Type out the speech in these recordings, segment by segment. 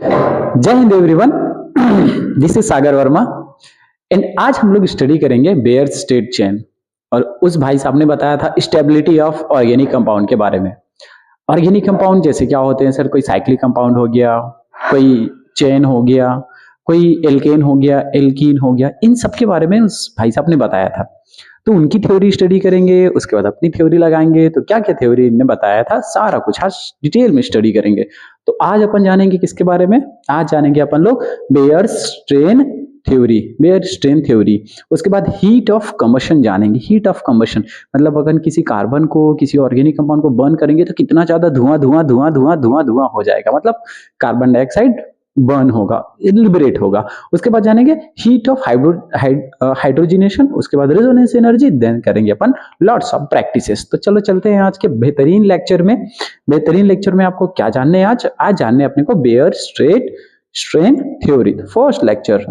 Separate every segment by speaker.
Speaker 1: जय Hind everyone. This is Sagar Verma and आज हम लोग स्टडी करेंगे बेयर स्टेट चेन। और उस भाई साहब ने बताया था स्टेबिलिटी ऑफ ऑर्गेनिक कंपाउंड के बारे में। ऑर्गेनिक कंपाउंड जैसे क्या होते हैं सर? कोई साइक्लिक कंपाउंड हो गया, कोई चेन हो गया, कोई एल्केन हो गया, एल्कीन हो गया, इन सब के बारे में उस भाई साहब ने बताया था। तो उनकी थ्योरी स्टडी करेंगे, उसके बाद अपनी थ्योरी लगाएंगे। तो क्या क्या थ्योरी इन्होंने बताया था, सारा कुछ आज डिटेल में स्टडी करेंगे। तो आज अपन जानेंगे किसके बारे में? आज जानेंगे अपन लोग Baeyer strain theory, Baeyer strain theory. उसके बाद हीट ऑफ कम्बशन जानेंगे। हीट ऑफ कम्बशन मतलब अगर किसी कार्बन को, किसी ऑर्गेनिक कंपाउंड को बर्न करेंगे तो कितना ज्यादा धुआं धुआं धुआं धुआं धुआं धुआं हो जाएगा, मतलब कार्बन डाइऑक्साइड बर्न होगा, लिबरेट होगा। उसके बाद जानेंगे हीट ऑफ हाइड्रोजिनेशन, उसके बाद रेजोनेंस एनर्जी, देन करेंगे अपन लॉट्स ऑफ प्रैक्टिसेस। तो चलो चलते हैं आज के बेहतरीन लेक्चर में। बेहतरीन लेक्चर में आपको क्या जानने हैं आज जानने अपने को Baeyer straight strain theory, first lecture.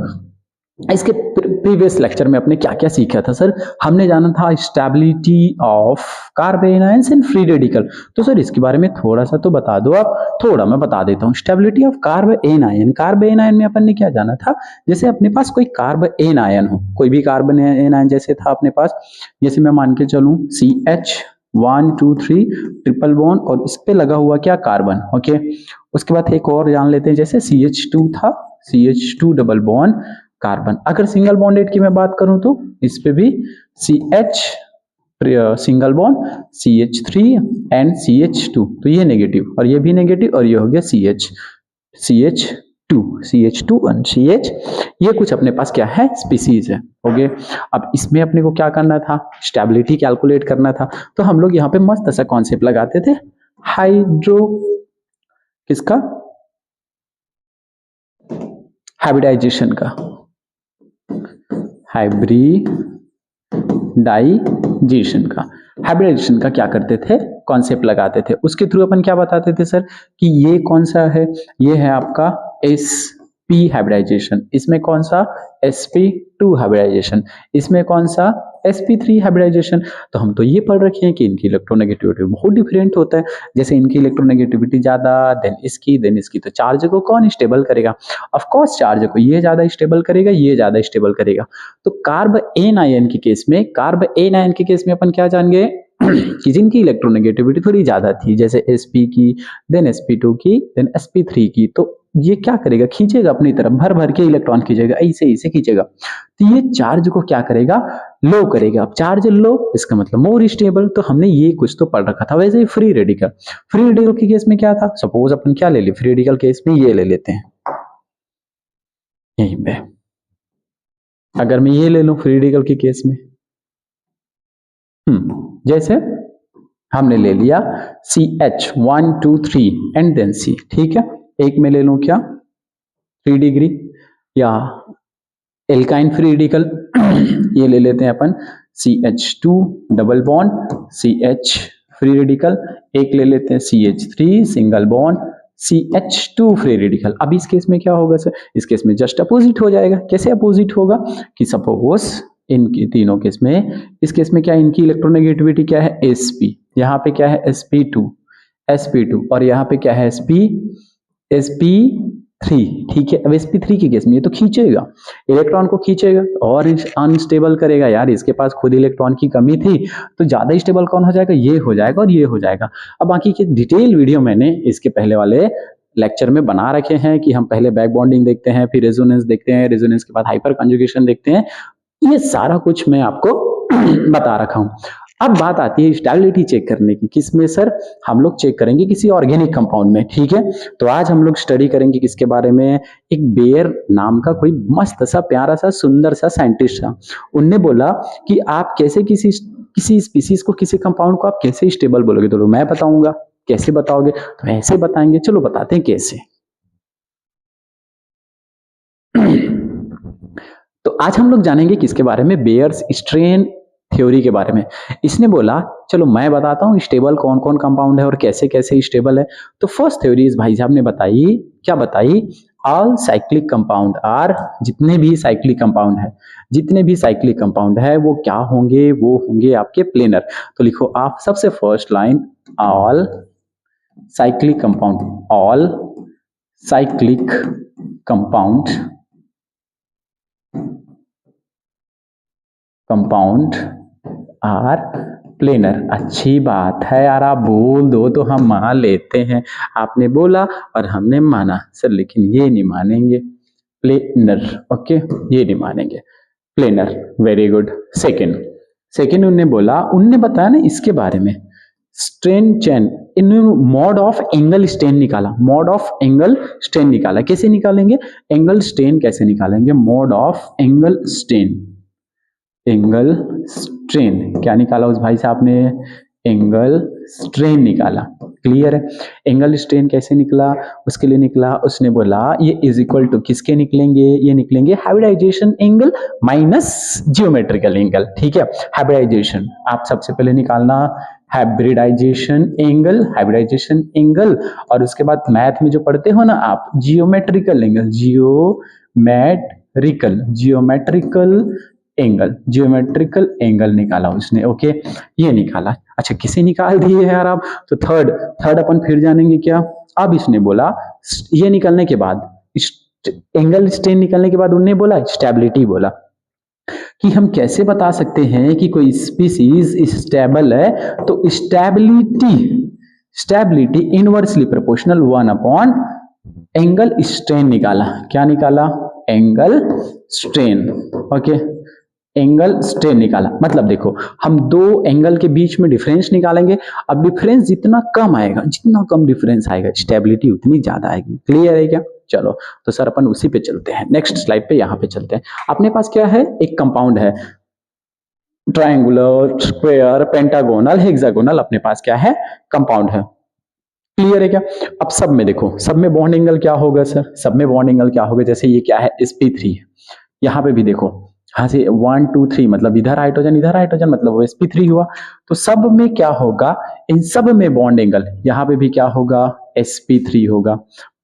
Speaker 1: इसके प्रीवियस लेक्चर में आपने क्या क्या सीखा था सर? हमने जाना था stability of carbon ions in free radical. तो सर इसके बारे में थोड़ा सा तो बता दो आप। थोड़ा मैं बता देता हूँ। Stability of carbon ion, carbon ion में अपन ने क्या जाना था? जैसे अपने पास कोई कार्बन आयन हो, कोई भी कार्बन आयन जैसे था अपने पास, जैसे मैं मान के चलूं CH1 2 3 ट्रिपल बॉन्ड और इस पे लगा हुआ क्या? कार्बन। ओके, उसके बाद एक और जान लेते हैं, जैसे CH2 था, CH2 डबल बॉन्ड कार्बन। अगर सिंगल बॉन्डेड की मैं बात करूं तो इस पे भी CH single bond CH3 and CH2, तो ये नेगेटिव और ये भी नेगेटिव और ये हो गया CH2 और CH। ये कुछ अपने पास क्या है? स्पीसीज है। ओके, अब इसमें अपने को क्या करना था? स्टेबिलिटी कैलकुलेट करना था। तो हम लोग यहाँ पे मस्त ऐसा कॉन्सेप्ट लगाते थे, हाइड्रो किसका? हाइब्रिडाइजेशन का। हाइब्रिडाइजेशन का क्या करते थे? कॉन्सेप्ट लगाते थे। उसके थ्रू अपन क्या बताते थे सर कि ये कौन सा है? ये है आपका sp हाइब्रिडाइजेशन। इसमें कौन सा? sp2 hybridisation. इसमें कौन सा? sp3 hybridisation. तो हम तो ये पढ़ रखे हैं कि इनकी इलेक्ट्रोनेगेटिविटी बहुत डिफरेंट होता है। जैसे इनकी इलेक्ट्रोनेगेटिविटी ज्यादा, देन इसकी, तो चार्ज को कौन स्टेबल करेगा? ऑफ कोर्स चार्ज को ये ज्यादा स्टेबल करेगा, ये ज्यादा स्टेबल करेगा। तो कार्बन आयन के केस में अपन क्या जान गए कि जिनकी इलेक्ट्रोनेगेटिविटी थोड़ी ज्यादा थी, जैसे sp की, देन sp2 की, देन sp3 की, तो ये क्या करेगा? खींचेगा अपनी तरफ, भर भर के इलेक्ट्रॉन खींचेगा, ऐसे खींचेगा। तो ये चार्ज को क्या करेगा? लो करेगा। अब चार्ज लो, इसका मतलब मोर स्टेबल। तो हमने ये कुछ तो पढ़ रखा था। वैसे ही फ्री रेडिकल के केस में क्या था? सपोज अपन क्या ले ले, फ्री रेडिकल केस में ये ले लेते हैं, यहीं पे अगर मैं ये ले लूं फ्री रेडिकल के केस में, जैसे हमने ले लिया CH1 2 3 एंड देन C, ठीक है। एक में ले लूं क्या? 3 डिग्री या एल्काइन फ्री रेडिकल ये ले लेते हैं अपन CH2 double bond CH free radical. एक ले लेते हैं CH3 single bond CH2 free radical. अब इस केस में क्या होगा सर? इस केस में जस्ट अपोजिट हो जाएगा। कैसे अपोजिट होगा? कि सपोज इनकी तीनों केस में, इस केस में क्या इनकी इलेक्ट्रोनेगेटिविटी क्या है? sp। यहाँ पे क्या है? sp2 और यहाँ पे क्या है? sp3, ठीक है। अब sp3 के केस में ये तो खींचेगा, इलेक्ट्रॉन को खींचेगा और अनस्टेबल करेगा। यार इसके पास खुद इलेक्ट्रॉन की कमी थी, तो ज्यादा स्टेबल कौन हो जाएगा? ये हो जाएगा और ये हो जाएगा। अब बाकी की डिटेल वीडियो मैंने इसके पहले वाले लेक्चर में बना रखे हैं कि हम पहले बैक बॉन्डिंग देखते हैं, फिर रेजोनेंस देखते हैं, रेजोनेंस के बाद हाइपर कंजुगेशन देखते हैं। ये सारा कुछ मैं आपको बता रखा हूं। अब बात आती है स्टेबिलिटी चेक करने की। किसमें सर? हम लोग चेक करेंगे किसी ऑर्गेनिक कंपाउंड में, ठीक है। तो आज हम लोग स्टडी करेंगे किसके बारे में? एक बेयर नाम का कोई मस्त सा प्यारा सा सुंदर सा साइंटिस्ट था। उनने बोला कि आप कैसे किसी स्पीसीज को, किसी कंपाउंड को आप कैसे स्टेबल बोलोगे? तो मैं बताऊंगा। कैसे बताओगे? तो ऐसे बताएंगे। चलो बताते हैं कैसे। तो आज हम लोग जानेंगे किसके बारे में? बेयर्स स्ट्रेन थ्योरी के बारे में। इसने बोला चलो मैं बताता हूं स्टेबल कौन कौन कंपाउंड है और कैसे कैसे स्टेबल है। तो फर्स्ट थ्योरी इस भाई साहब ने बताई, क्या बताई? ऑल साइक्लिक कंपाउंड आर, जितने भी साइक्लिक कंपाउंड है वो क्या होंगे? वो होंगे आपके प्लेनर। तो लिखो आप सबसे first line, all cyclic compound, all cyclic compound are planar. अच्छी बात है यार, आप बोल दो तो हम मान लेते हैं। आपने बोला और हमने माना सर, लेकिन ये नहीं मानेंगे प्लेनर। ओके, ये नहीं मानेंगे प्लेनर। Very good. सेकेंड उनने बताया ना इसके बारे में, स्ट्रेन चेन, इन्होंने मॉड ऑफ एंगल स्ट्रेन निकाला। मॉड ऑफ एंगल स्ट्रेन निकाला। कैसे निकालेंगे एंगल स्ट्रेन, कैसे निकालेंगे mod of angle strain. Angle strain क्या निकाला उस भाई साहब ने, एंगल स्ट्रेन निकाला। क्लियर है। एंगल स्ट्रेन कैसे निकला, उसके लिए निकला, उसने बोला ये इज इक्वल टू किसके निकलेंगे, ये निकलेंगे hybridisation angle minus geometrical angle. ठीक है, हाइब्रिडाइजेशन आप सबसे पहले निकालना हाइब्रिडाइजेशन एंगल, और उसके बाद मैथ में जो पढ़ते हो ना आप, जियोमेट्रिकल एंगल निकाला उसने। ओके, ये निकाला। अच्छा, किसे निकाल दिए यार आप, तो थर्ड अपन फिर जानेंगे क्या। अब इसने बोला ये निकलने के बाद, एंगल स्ट्रेन निकलने के बाद उन्होंने बोला स्टेबिलिटी, बोला कि हम कैसे बता सकते हैं कि कोई स्पीसीज स्टेबल है, तो stability inversely proportional 1 angle strain निकाला। क्या निकाला, angle strain. Okay, angle strain निकाला। मतलब देखो, हम दो एंगल के बीच में डिफरेंस निकालेंगे। अब डिफरेंस जितना कम आएगा, जितना कम डिफरेंस आएगा, स्टेबिलिटी उतनी ज्यादा आएगी। क्लियर है क्या। चलो, तो सर अपन उसी पे चलते हैं, नेक्स्ट स्लाइड पे यहाँ पे चलते हैं। अपने पास क्या है, एक कंपाउंड है, ट्रायंगुलर, स्क्वायर, पेंटागोनल, हेक्सागोनल, अपने पास क्या है, कंपाउंड है। क्लियर है क्या। अब सब में देखो, सब में बॉन्ड एंगल क्या होगा सर, सब में बॉन्ड एंगल क्या होगा, जैसे ये क्या है sp3, यहाँ पे भी देखो, यहाँ से 1 2 3 मतलब इधर हाइड्रोजन मतलब वो sp3 हुआ। तो सब में क्या होगा, इन सब में बॉन्ड एंगल, यहाँ पे भी क्या होगा, sp3 होगा,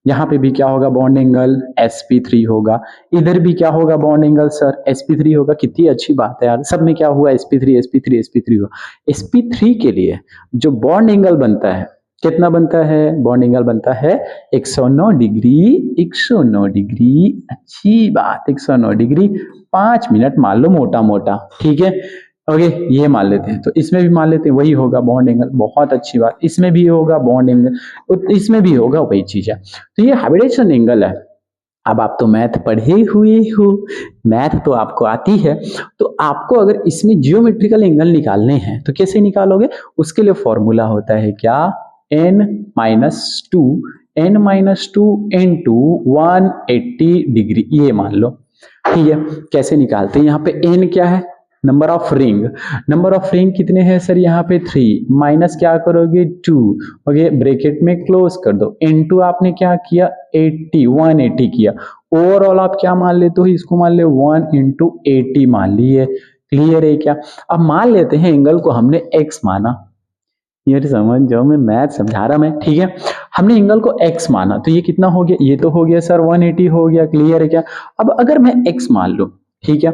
Speaker 1: यहाँ पे भी क्या होगा, बॉन्ड एंगल sp3 होगा, इधर भी क्या होगा, बॉन्ड एंगल सर sp3 होगा। कितनी अच्छी बात है यार, सब में क्या हुआ, sp3 हुआ। sp3 के लिए जो बॉन्ड एंगल बनता है, कितना बनता है, बॉन्ड एंगल बनता है 109 डिग्री। अच्छी बात, 109 डिग्री, 5 मिनट मान लो मोटा मोटा। ठीक है, ओके, ये मान लेते हैं। तो इसमें भी मान लेते हैं, वही होगा बॉन्ड एंगल। बहुत अच्छी बात, इसमें भी होगा बॉन्ड एंगल, इसमें भी होगा, वही चीज है। तो ये हाइब्रिडेशन एंगल है। अब आप तो मैथ पढ़े हुए हो, मैथ तो आपको आती है, तो आपको अगर इसमें जियोमेट्रिकल एंगल निकालने हैं तो कैसे निकालोगे, उसके लिए फॉर्मूला होता है क्या, n-2 into 180 डिग्री, ये मान लो। ठीक है, कैसे निकालते हैं, यहाँ पे n क्या है, नंबर ऑफ रिंग कितने हैं सर, यहाँ पे 3, माइनस क्या करोगे 2, ओके, ब्रैकेट में क्लोज कर दो, इनटू आपने क्या किया 180 किया। ओवरऑल आप क्या मान लेते हो, इसको मान ले 1 into 80 मान लिए। क्लियर है क्या। अब मान लेते हैं एंगल को हमने x माना, ये समझ जाओ, मैं मैथ समझा रहा मैं। ठीक है, हमने एंगल को x माना, तो ये कितना हो गया, ये तो हो गया सर 180 हो गया। क्लियर है क्या। अब अगर मैं x मान लूं, ठीक है,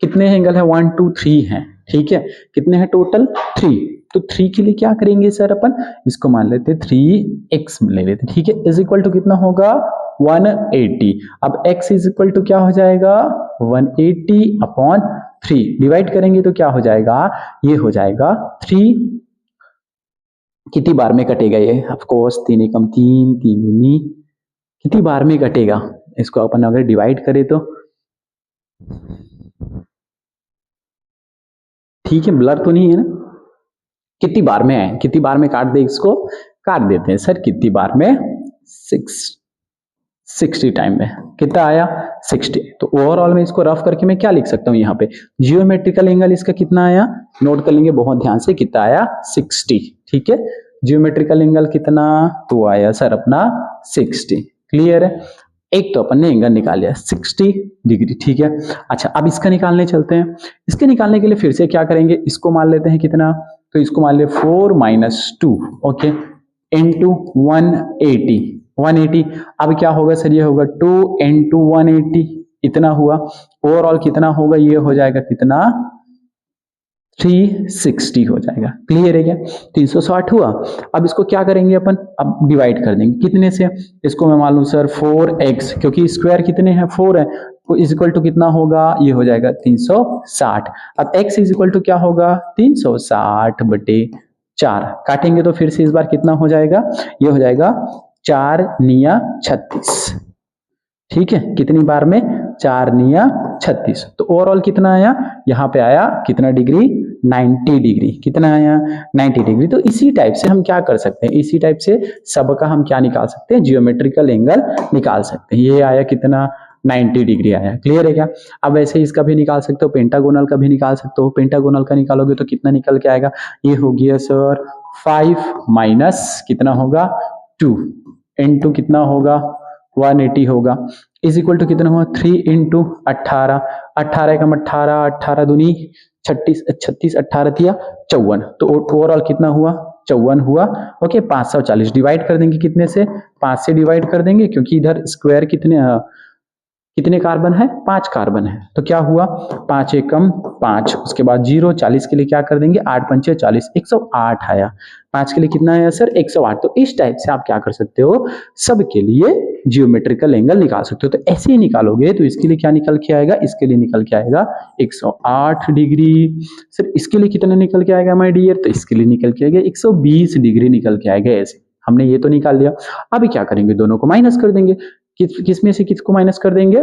Speaker 1: कितने एंगल है, 1 2 3 है। ठीक है, कितने हैं टोटल, 3। तो 3 के लिए क्या करेंगे सर, अपन इसको मान लेते 3x ले लेते। ठीक है, इज इक्वल टू कितना होगा 180। अब x इज इक्वल टू क्या हो जाएगा 180 अपॉन 3, डिवाइड करेंगे तो क्या हो जाएगा, ये हो जाएगा 3। कितनी बार में कटेगा ये, ऑफ कोर्स 3 एकम 3, 3 दूनी, कितनी बार में कटेगा, इसको अपन अगर डिवाइड करें तो, ठीक है, ब्लर तो नहीं है ना, कितनी बार में है, कितनी बार में काट दे, इसको काट देते हैं सर, कितनी बार में 60 टाइम में, कितना आया 60। तो ओवरऑल में इसको रफ करके मैं क्या लिख सकता हूं, यहाँ पे जियोमेट्रिकल एंगल इसका कितना आया, नोट कर लेंगे बहुत ध्यान से, कितना आया 60। ठीक है, जियोमेट्रिकल एंगल कितना, तो आया सर अपना 60। क्लियर है, एक तो अपन ने एंगल निकाल लिया 60 डिग्री। ठीक है, अच्छा अब इसका निकालने चलते हैं। इसके निकालने के लिए फिर से क्या करेंगे, इसको मान लेते हैं कितना, तो इसको मान ले 4 - 2, ओके, इनटू 180। अब क्या होगा सर, ये होगा 2 into 180, इतना हुआ। ओवरऑल कितना होगा, ये हो जाएगा कितना 360 हो जाएगा। क्लियर है क्या? 360 हुआ। अब इसको क्या करेंगे अपन, अब डिवाइड कर देंगे कितने से, इसको मैं मान लूं सर 4x, क्योंकि स्क्वायर कितने हैं 4 है, तो इज इक्वल टू कितना होगा, ये हो जाएगा 360। अब x इज इक्वल टू क्या होगा, 360 बटे 4। काटेंगे तो फिर से इस बार कितना हो जाएगा, ये हो जाएगा 4 निया 36। ठीक है, कितनी बार में, 4 निया 36। तो ओवरऑल कितना आया, यहाँ पे आया कितना डिग्री, 90 डिग्री। कितना आया, 90 डिग्री। तो इसी टाइप से हम क्या कर सकते हैं, इसी टाइप से सबका हम क्या निकाल सकते हैं, जियोमेट्रिकल एंगल निकाल सकते हैं। ये आया कितना, 90 डिग्री आया। क्लियर है क्या? अब ऐसे इसका भी निकाल सकते हो, पेंटागोनल का भी निकाल सकते हो। पेंटागोनल का निकालोगे तो कितना निकल के आएगा, ये हो गया सर 5 माइनस कितना होगा 2 इंटू कितना होगा 180 होगा, इज इक्वल टू कितना हुआ 3 इंटू 18, 18 एकम 18, 18 दूनी 36, 36 18 थिया 54। तो ओवरऑल कितना हुआ, 54 हुआ। ओके, 540 डिवाइड कर देंगे कितने से, 5 से डिवाइड कर देंगे, क्योंकि इधर स्क्वायर कितने कार्बन है, 5 कार्बन है। तो क्या हुआ, 5 एकम 5, उसके बाद 0, 40 के लिए क्या कर देंगे, 8 पंचे 40, 108 आया। 5 के लिए कितना आया सर, 108। तो इस टाइप से आप क्या कर सकते हो, सब के लिए जियोमेट्रिकल एंगल निकाल सकते हो। तो ऐसे ही निकालोगे तो इसके लिए क्या निकल के आएगा, इसके लिए निकल के आएगा 108 डिग्री। सर इसके लिए कितना निकल के आएगा माय डियर, तो इसके लिए निकल के आएगा 120 डिग्री निकल के आएगा। ऐसे हमने ये तो निकाल लिया। अभी क्या करेंगे, दोनों को माइनस कर देंगे। किस में से किसको माइनस कर देंगे,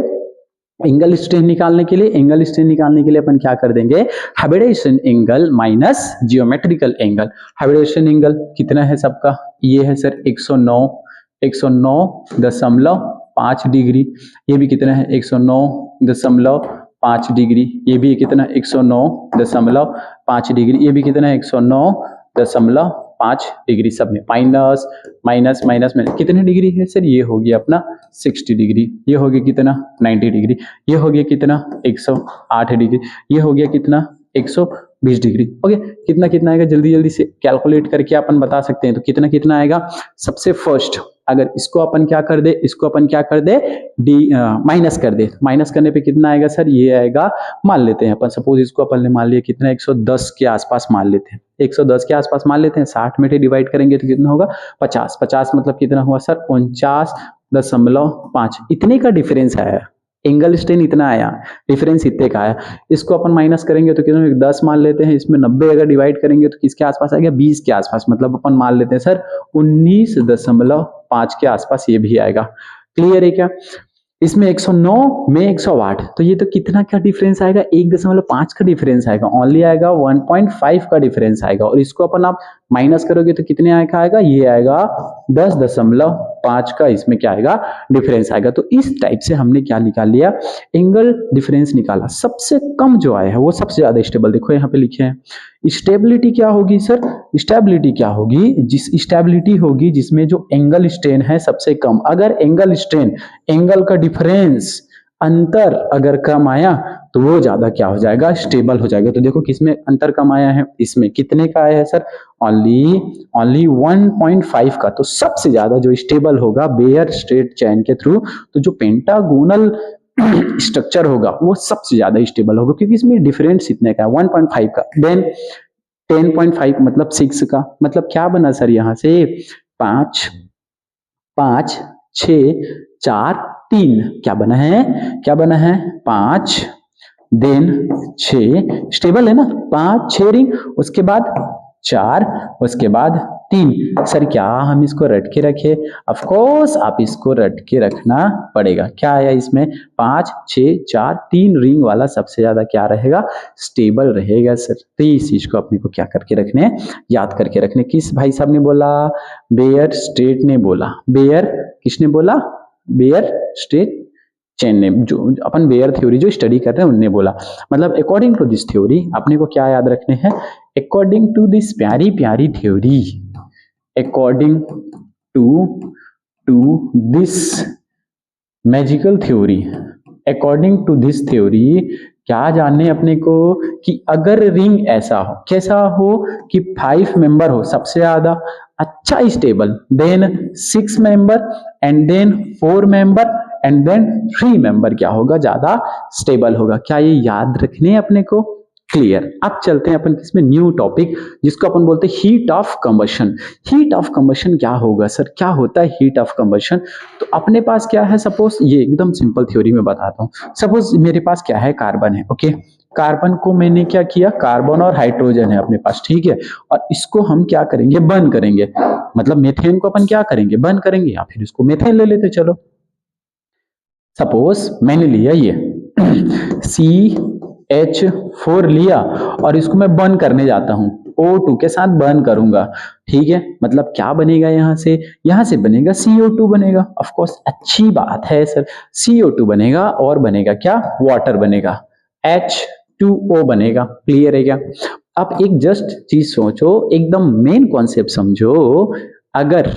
Speaker 1: एंगल स्ट्रेन निकालने के लिए। एंगल स्ट्रेन निकालने के लिए अपन क्या कर देंगे, hybridisation angle minus geometrical angle. Hybridisation angle कितना है सबका, ये है सर 109.5 डिग्री। ये भी कितना है 109.5 डिग्री। ये भी कितना 109.5 डिग्री। ये भी कितना है 109.5 डिग्री। सब में माइनस माइनस माइनस माइनस कितने डिग्री है सर, ये हो गया अपना 60 डिग्री। ये हो गया कितना 90 डिग्री। ये हो गया कितना 108 डिग्री। ये हो गया कितना 120 डिग्री। ओके, कितना कितना आएगा, जल्दी जल्दी से कैलकुलेट करके अपन बता सकते हैं। तो कितना कितना आएगा, सबसे फर्स्ट अगर इसको अपन क्या कर दे, इसको अपन क्या कर दे, माइनस कर दे। माइनस करने पे कितना आएगा सर, ये आएगा, मान लेते हैं अपन, सपोज इसको अपन ने मान लिया कितना 110 के आसपास मान लेते हैं, 110 के आसपास मान लेते हैं। 60 में डिवाइड करेंगे तो कितना होगा 50। 50 मतलब कितना हुआ सर 49.5। इतने का डिफरेंस आया, एंगल स्ट्रेन इतना आया, डिफरेंस इतने का आया। इसको अपन माइनस करेंगे तो कितना 10 मान लेते हैं, इसमें 90 अगर डिवाइड करेंगे तो किसके आसपास आएगा 20 के आसपास। मतलब अपन मान लेते हैं सर 19.5 के आसपास ये भी आएगा। क्लियर है क्या? इसमें 109 में 108, तो ये तो कितना का डिफरेंस आएगा, 1.5 का डिफरेंस आएगा, ओनली आएगा 1.5 का डिफरेंस आएगा। और इसको अपन आप माइनस करोगे तो कितने आएगा, ये आएगा 10.5 का, इसमें क्या आएगा डिफरेंस आएगा। तो इस टाइप से हमने क्या निकाल लिया, एंगल डिफरेंस निकाला। सबसे कम जो आया है वो सबसे ज्यादा स्टेबल। देखो यहाँ पे लिखे हैं स्टेबिलिटी क्या होगी सर, स्टेबिलिटी क्या होगी, जिस स्टेबिलिटी होगी जिसमें जो एंगल स्ट्रेन है सबसे कम। अगर एंगल स्ट्रेन, एंगल का डिफरेंस, अंतर अगर कम आया तो वो ज्यादा क्या हो जाएगा, स्टेबल हो जाएगा। तो देखो किसमें अंतर कम आया है, इसमें कितने का आया है सर, ओनली 1.5 का। तो सबसे ज्यादा जो स्टेबल होगा बेयर स्ट्रेट चेन के थ्रू, तो जो पेंटागोनल स्ट्रक्चर होगा वो सबसे ज्यादा स्टेबल होगा, क्योंकि इसमें डिफरेंस इतने का है 1.5 का। देन 10.5 मतलब 6 का। मतलब क्या बना सर यहाँ से 5 5 6 4 3, क्या बना है, क्या बना है 5 देन 6, स्टेबल है ना, 5 6 रिंग, उसके बाद 4, उसके बाद 3। सर क्या हम इसको रट के रखे, ऑफ कोर्स आप इसको रट के रखना पड़ेगा। क्या आया इसमें 5 6 4 3 रिंग वाला सबसे ज्यादा क्या रहेगा, स्टेबल रहेगा सर। तो इस चीज को अपने को क्या करके रखने, याद करके रखने। किस भाई साहब ने बोला, बेयर स्ट्रेट ने बोला। बेयर किसने बोला, बेयर स्ट्रेट चेन ने, जो अपन बेयर थ्योरी जो स्टडी कर रहे हैं उनने बोला। मतलब अकॉर्डिंग टू दिस थ्योरी अपने को क्या याद रखने हैं, अकॉर्डिंग टू दिस प्यारी प्यारी theory, according to this magical theory, according to this theory क्या जानने अपने को, कि अगर रिंग ऐसा हो, कैसा हो कि 5 मेंबर हो सबसे ज्यादा अच्छा stable, then 6 member and then 4 member and then 3 member क्या होगा, ज्यादा स्टेबल होगा। क्या ये याद रखने अपने को, क्लियर। अब चलते हैं अपन किसमें, न्यू टॉपिक, जिसको अपन बोलते हैं heat of combustion. Heat of combustion क्या होगा सर, क्या होता है हीट ऑफ कंबशन? तो अपने पास क्या है, सपोज ये एकदम सिंपल थ्योरी में बताता हूँ। सपोज मेरे पास क्या है, कार्बन है, ओके। कार्बन को मैंने क्या किया, कार्बन और हाइड्रोजन है अपने पास, ठीक है। और इसको हम क्या करेंगे, बर्न करेंगे। मतलब मीथेन को अपन क्या करेंगे, बर्न करेंगे, या फिर इसको मीथेन ले लेते चलो। सपोज मैंने लिया ये CH4 लिया और इसको मैं बर्न करने जाता हूं, O2 के साथ बर्न करूंगा, ठीक है। मतलब क्या बनेगा, यहां से बनेगा CO2 बनेगा। ऑफ कोर्स अच्छी बात है सर, CO2 बनेगा और बनेगा क्या, वाटर बनेगा, H2O बनेगा। क्लियर है क्या? अब एक जस्ट चीज सोचो, एकदम मेन कॉन्सेप्ट समझो। अगर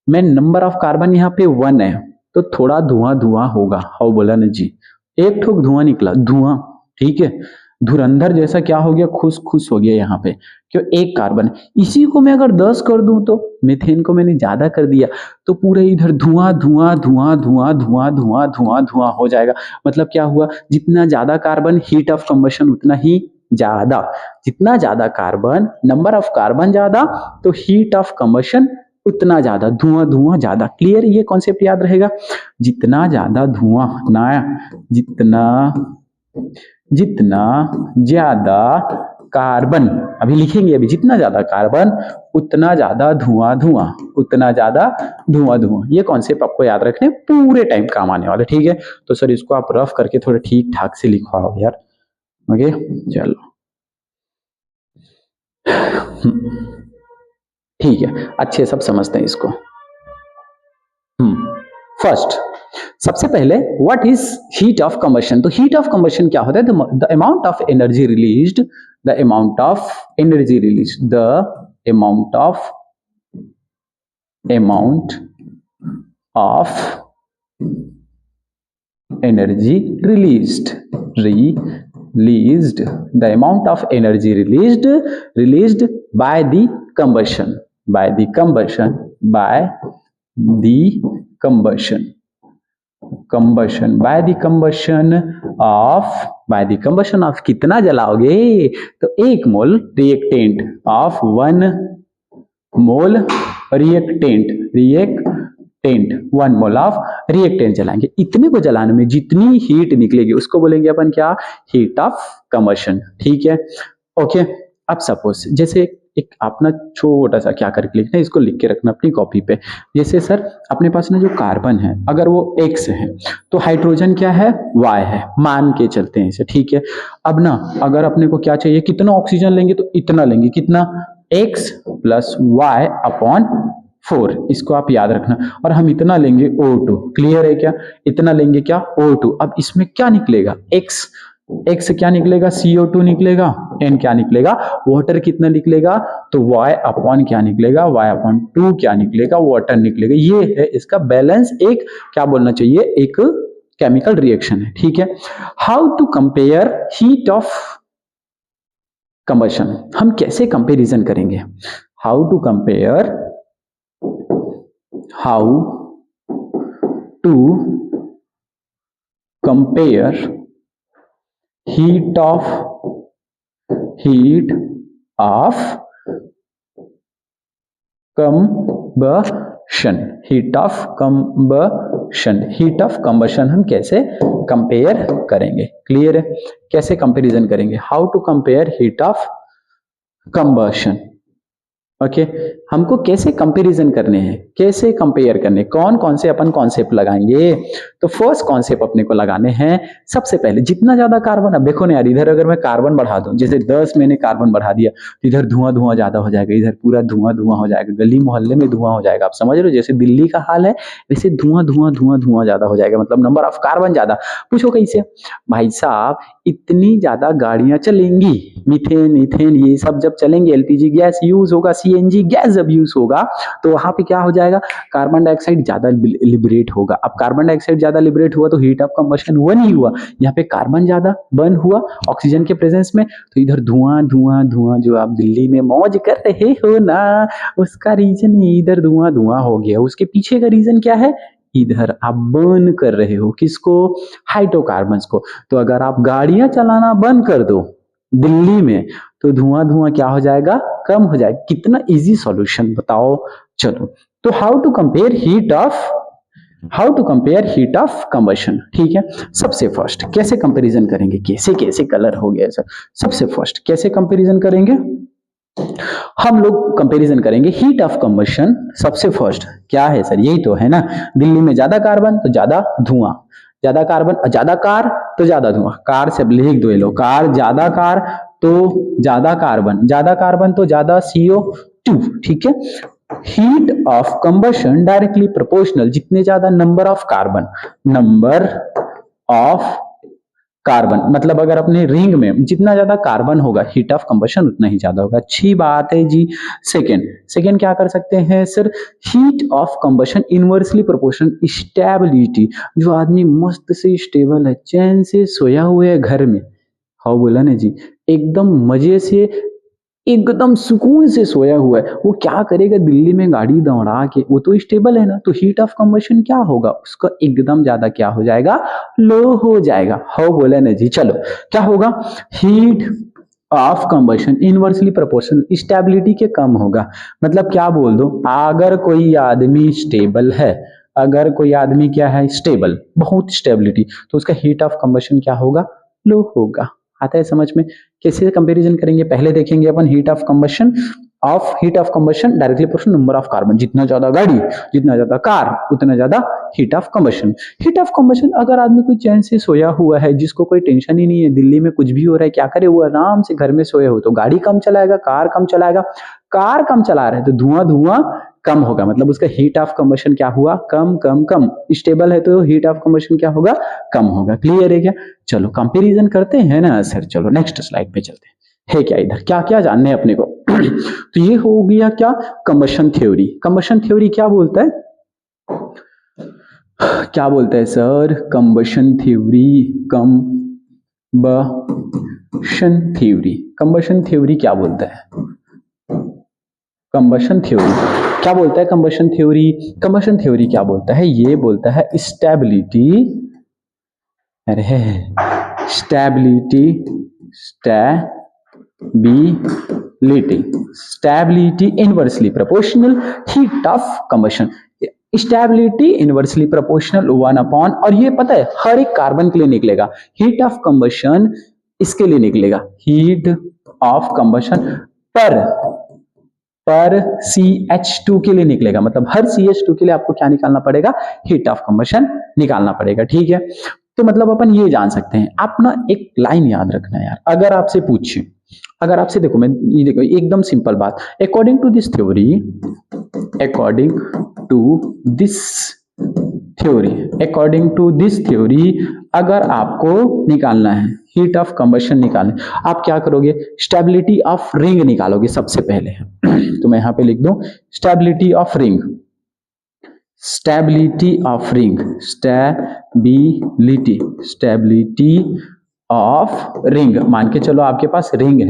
Speaker 1: मैं नंबर ऑफ कार्बन यहाँ पे 1 है तो थोड़ा धुआं धुआं होगा, हाउ बोला ना जी, एक ठोक धुआं निकला, धुआं, ठीक है। धुरंधर जैसा क्या हो गया, खुश खुश हो गया यहाँ पे, क्यों, एक कार्बन। इसी को मैं अगर 10 कर दूं, तो मीथेन को मैंने ज्यादा कर दिया तो पूरे इधर धुआं धुआं धुआं धुआं धुआं धुआं धुआं धुआं हो जाएगा। मतलब क्या हुआ, जितना ज्यादा कार्बन, हीट ऑफ कंबशन उतना ही ज्यादा, जितना ज्यादा कार्बन, नंबर ऑफ कार्बन ज्यादा, तो हीट ऑफ कंबशन उतना ज्यादा, धुआं धुआं ज्यादा। क्लियर, ये कॉन्सेप्ट याद रहेगा। जितना ज्यादा धुआं ना, जितना जितना ज्यादा कार्बन, अभी लिखेंगे, अभी जितना ज्यादा कार्बन उतना ज्यादा धुआं धुआं, उतना ज्यादा धुआं धुआं। ये कॉन्सेप्ट आपको याद रखने, पूरे टाइम काम आने वाले, ठीक है। तो सर इसको आप रफ करके थोड़ा ठीक ठाक से लिखवाओ यार, ओके। चलो ठीक है, अच्छे सब समझते हैं इसको। फर्स्ट, सबसे पहले what is heat of combustion? तो हीट ऑफ कंबशन क्या होता है, the amount of energy released, the amount of energy released, the amount of energy released, the amount of energy released by the combustion, by the combustion of कितना जलाओगे, तो 1 mole reactant of 1 mole reactant 1 mole of reactant जलाएंगे। इतने को जलाने में जितनी heat निकलेगी उसको बोलेंगे अपन क्या, हीट ऑफ कंबशन, ठीक है। ओके, अब सपोज जैसे एक अपना छोटा सा क्या करके लिखना है, इसको लिख के रखना अपनी कॉपी पे। जैसे सर अपने पास ना जो कार्बन है, अगर वो X है तो हाइड्रोजन क्या है, Y है, मान के चलते हैं इसे, ठीक है। अब ना अगर अपने को क्या चाहिए, कितना ऑक्सीजन लेंगे, तो इतना लेंगे, कितना, X प्लस Y अपॉन 4, इसको आप याद रखना। और हम इतना लेंगे O2, क्लियर है क्या, इतना लेंगे क्या, O2। अब इसमें क्या निकलेगा, X क्या निकलेगा, CO2 निकलेगा, N क्या निकलेगा, वाटर कितना निकलेगा, तो Y अपॉन क्या निकलेगा, Y अपॉन 2 क्या निकलेगा, वाटर निकलेगा। ये है इसका बैलेंस, एक क्या बोलना चाहिए, एक केमिकल रिएक्शन है, ठीक है। How to compare heat of combustion, हम कैसे कंपेरिजन करेंगे, how to compare heat of combustion हम कैसे कंपेयर करेंगे, क्लियर है, कैसे कंपैरिजन करेंगे, how to compare heat of combustion. Okay, हमको कैसे कंपैरिजन करने हैं, कैसे कंपेयर करने, कौन कौन से अपन कॉन्सेप्ट लगाएंगे। तो फर्स्ट कॉन्सेप्ट अपने को लगाने हैं, सबसे पहले जितना ज्यादा कार्बन, अब देखो ना यार, इधर अगर मैं कार्बन बढ़ा दूं, जैसे 10 मैंने कार्बन बढ़ा दिया तो इधर धुआं धुआं ज्यादा हो जाएगा, इधर पूरा धुआं धुआं हो जाएगा, गली मोहल्ले में धुआं हो जाएगा। आप समझ रहे हो, जैसे दिल्ली का हाल है वैसे धुआं धुआं धुआं धुआं ज्यादा हो जाएगा, मतलब नंबर ऑफ कार्बन ज्यादा। पूछो कैसे, भाई साहब इतनी ज्यादा गाड़ियां चलेंगी, मीथेन इथेन ये सब जब चलेंगे, एलपीजी गैस यूज होगा, सीएनजी गैस जब यूज होगा, तो वहां पे क्या हो जाएगा, कार्बन डाइऑक्साइड ज्यादा लिबरेट होगा। अब कार्बन डाइऑक्साइड ज्यादा लिबरेट हुआ तो हीट ऑफ कंबशन वो नहीं हुआ, यहाँ पे कार्बन ज्यादा बर्न हुआ ऑक्सीजन के प्रेजेंस में, तो इधर धुआं धुआं धुआं, जो आप दिल्ली में मौज कर रहे हो ना, उसका रीजन इधर धुआं धुआं हो गया। उसके पीछे का रीजन क्या है, इधर आप बर्न कर रहे हो, किसको, हाइड्रोकार्बन्स को। तो अगर आप गाड़ियां चलाना बंद कर दो दिल्ली में, तो धुआं धुआं क्या हो जाएगा, कम हो जाएगा। कितना इजी सॉल्यूशन बताओ। चलो, तो how to compare heat of combustion, ठीक है। सबसे फर्स्ट कैसे कंपैरिजन करेंगे, कैसे कैसे कलर हो गया सर। सबसे फर्स्ट कैसे कंपैरिजन करेंगे, हम लोग कंपैरिजन करेंगे हीट ऑफ कंबशन। सबसे फर्स्ट क्या है सर, यही तो है ना, दिल्ली में ज्यादा कार्बन तो ज्यादा धुआं, ज्यादा कार्बन ज्यादा कार तो ज्यादा धुआं। कार से लिख दो ये लो, कार ज्यादा कार तो ज्यादा कार्बन, ज्यादा कार्बन तो ज्यादा CO2, ठीक है। Heat of combustion directly proportional, जितने ज्यादा नंबर ऑफ कार्बन, मतलब अगर अपने रिंग में जितना ज्यादा कार्बन होगा, हीट ऑफ कंबशन उतना ही ज्यादा होगा। अच्छी बात है जी। सेकेंड क्या कर सकते हैं sir, heat of combustion inversely proportional stability, जो आदमी मस्त से स्टेबल है, चैन से सोया हुआ है घर में, हाँ बोला ना जी, एकदम मजे से एकदम सुकून से सोया हुआ है, वो क्या करेगा, दिल्ली में गाड़ी दौड़ा के, वो तो स्टेबल है ना, तो हीट ऑफ कंबशन क्या होगा उसका, एकदम ज्यादा क्या हो जाएगा, लो हो जाएगा। हो बोले ना जी। चलो क्या होगा, heat of combustion inversely proportional stability के कम होगा। मतलब क्या बोल दो, अगर कोई आदमी स्टेबल है, अगर कोई आदमी क्या है, स्टेबल, बहुत स्टेबिलिटी, तो उसका हीट ऑफ कंबशन क्या होगा, लो होगा। आता है समझ में। कैसे कंपैरिजन करेंगे, पहले देखेंगे अपन heat of combustion directly proportional number of carbon, जितना ज्यादा गाड़ी, जितना ज्यादा कार, उतना ज्यादा heat of combustion. Heat of combustion, अगर आदमी कोई चैन से सोया हुआ है, जिसको कोई टेंशन ही नहीं है, दिल्ली में कुछ भी हो रहा है, क्या करे, वो आराम से घर में सोए हो, तो गाड़ी कम चलाएगा, कार कम चलाएगा। कार कम चला रहे तो धुआं धुआं कम होगा, मतलब उसका हीट ऑफ कंबशन क्या हुआ, कम कम कम। स्टेबल है तो हीट ऑफ कंबशन क्या होगा, कम होगा। क्लियर है क्या। चलो कंपैरिजन करते हैं ना सर। चलो नेक्स्ट स्लाइड पे चलते हैं। है क्या इधर, क्या क्या जानने अपने को। तो ये हो गया क्या, कंबशन थ्योरी। कंबशन थ्योरी क्या बोलता है, क्या बोलता है sir, combustion theory, combustion theory क्या बोलता है, कंबशन थ्योरी क्या बोलता है, कंबशन थ्योरी क्या बोलता है, ये बोलता है स्टेबिलिटी, अरे stability inversely proportional heat of combustion. Stability inversely proportional 1/, और ये पता है हर एक कार्बन के लिए निकलेगा। हीट ऑफ कंबशन इसके लिए निकलेगा, हीट ऑफ कंबशन पर CH2 के लिए निकलेगा, मतलब हर CH2 के लिए आपको क्या निकालना पड़ेगा, हीट ऑफ कंबशन निकालना पड़ेगा। ठीक है, तो मतलब अपन ये जान सकते हैं। आप ना एक लाइन याद रखना यार, अगर आपसे पूछे, अगर आपसे देखो, मैं ये देखो एकदम सिंपल बात, अकॉर्डिंग टू दिस थ्योरी, अगर आपको निकालना है हीट ऑफ कंबशन निकालना, आप क्या करोगे, स्टेबिलिटी ऑफ रिंग निकालोगे सबसे पहले। तो मैं यहां पे लिख दूं stability of ring, stability of ring, मान के चलो आपके पास रिंग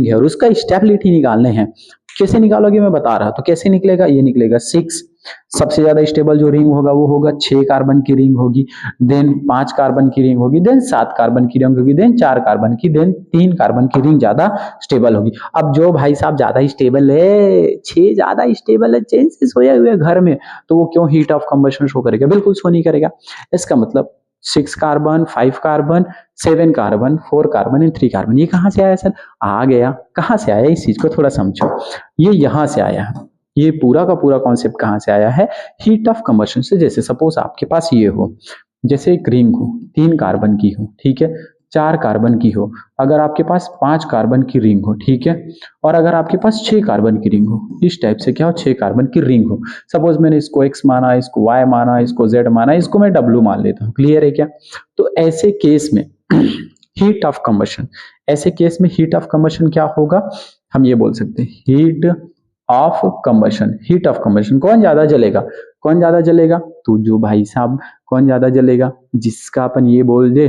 Speaker 1: है, और उसका स्टेबिलिटी निकालने हैं। कैसे निकालोगे मैं बता रहा, तो कैसे निकलेगा, ये निकलेगा 6, सबसे ज्यादा स्टेबल जो रिंग होगा वो होगा 6 कार्बन की रिंग होगी, देन 5 कार्बन की रिंग होगी, देन 7 कार्बन की रिंग होगी, देन 4 कार्बन की, देन 3 कार्बन की रिंग ज्यादा स्टेबल होगी। अब जो भाई साहब ज्यादा स्टेबल है, 6 ज्यादा स्टेबल है, चैन से सोया हुए घर में, तो वो क्यों हीट ऑफ कंबशन शो करेगा, बिल्कुल शो नहीं करेगा। इसका मतलब 6 carbon, 5 carbon, 7 carbon, 4 carbon and 3 carbon, ये कहां से आया सर, आ गया। कहां से आया, इस चीज को थोड़ा समझो, ये यहां से आया है, ये पूरा का पूरा कॉन्सेप्ट कहां से आया है, हीट ऑफ कंबशन से। जैसे सपोज आपके पास ये हो, जैसे एक रिंग हो, 3 कार्बन की हो, ठीक है, 4 कार्बन की हो, अगर आपके पास 5 कार्बन की रिंग हो, ठीक है, और अगर आपके पास 6 कार्बन की रिंग हो, इस टाइप से क्या हो, 6 कार्बन की रिंग हो, सपोज मैंने इसको X माना, इसको Y माना, इसको Z माना, इसको मैं W मान लेता हूं। क्लियर है क्या। तो ऐसे केस में हीट ऑफ कंबशन, ऐसे केस में हीट ऑफ कंबशन क्या होगा, हम ये बोल सकते हैं हीट ऑफ कंबशन कौन ज्यादा जलेगा, तो जो भाई साहब कौन ज्यादा जलेगा, जिसका अपन ये बोल दे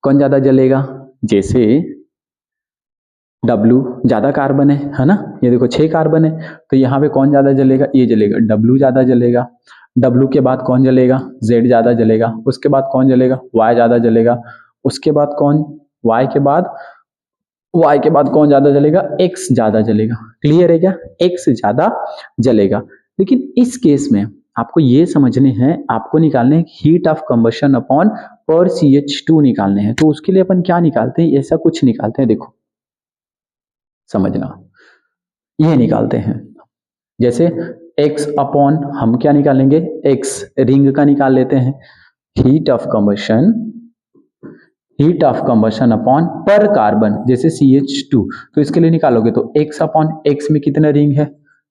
Speaker 1: कौन ज्यादा जलेगा, जैसे W ज्यादा कार्बन है ना, ये देखो 6 कार्बन है, तो यहाँ पे कौन ज्यादा जलेगा, ये जलेगा, W ज्यादा जलेगा। W के बाद कौन जलेगा, Z ज्यादा जलेगा। उसके बाद कौन जलेगा, Y ज्यादा जलेगा। उसके बाद कौन, y के बाद कौन ज्यादा जलेगा, x ज्यादा जलेगा। क्लियर है क्या, x ज्यादा जलेगा। लेकिन इस केस में आपको ये समझने हैं, आपको निकालने हैं हीट ऑफ कंबशन अपॉन पर CH2 निकालने हैं। तो उसके लिए अपन क्या निकालते हैं, ऐसा कुछ निकालते हैं, देखो समझना, ये निकालते हैं जैसे x अपॉन, हम क्या निकालेंगे, x रिंग का निकाल लेते हैं, हीट ऑफ कंबशन अपॉन पर कार्बन जैसे CH2, तो इसके लिए निकालोगे तो x अपॉन x में कितना रिंग है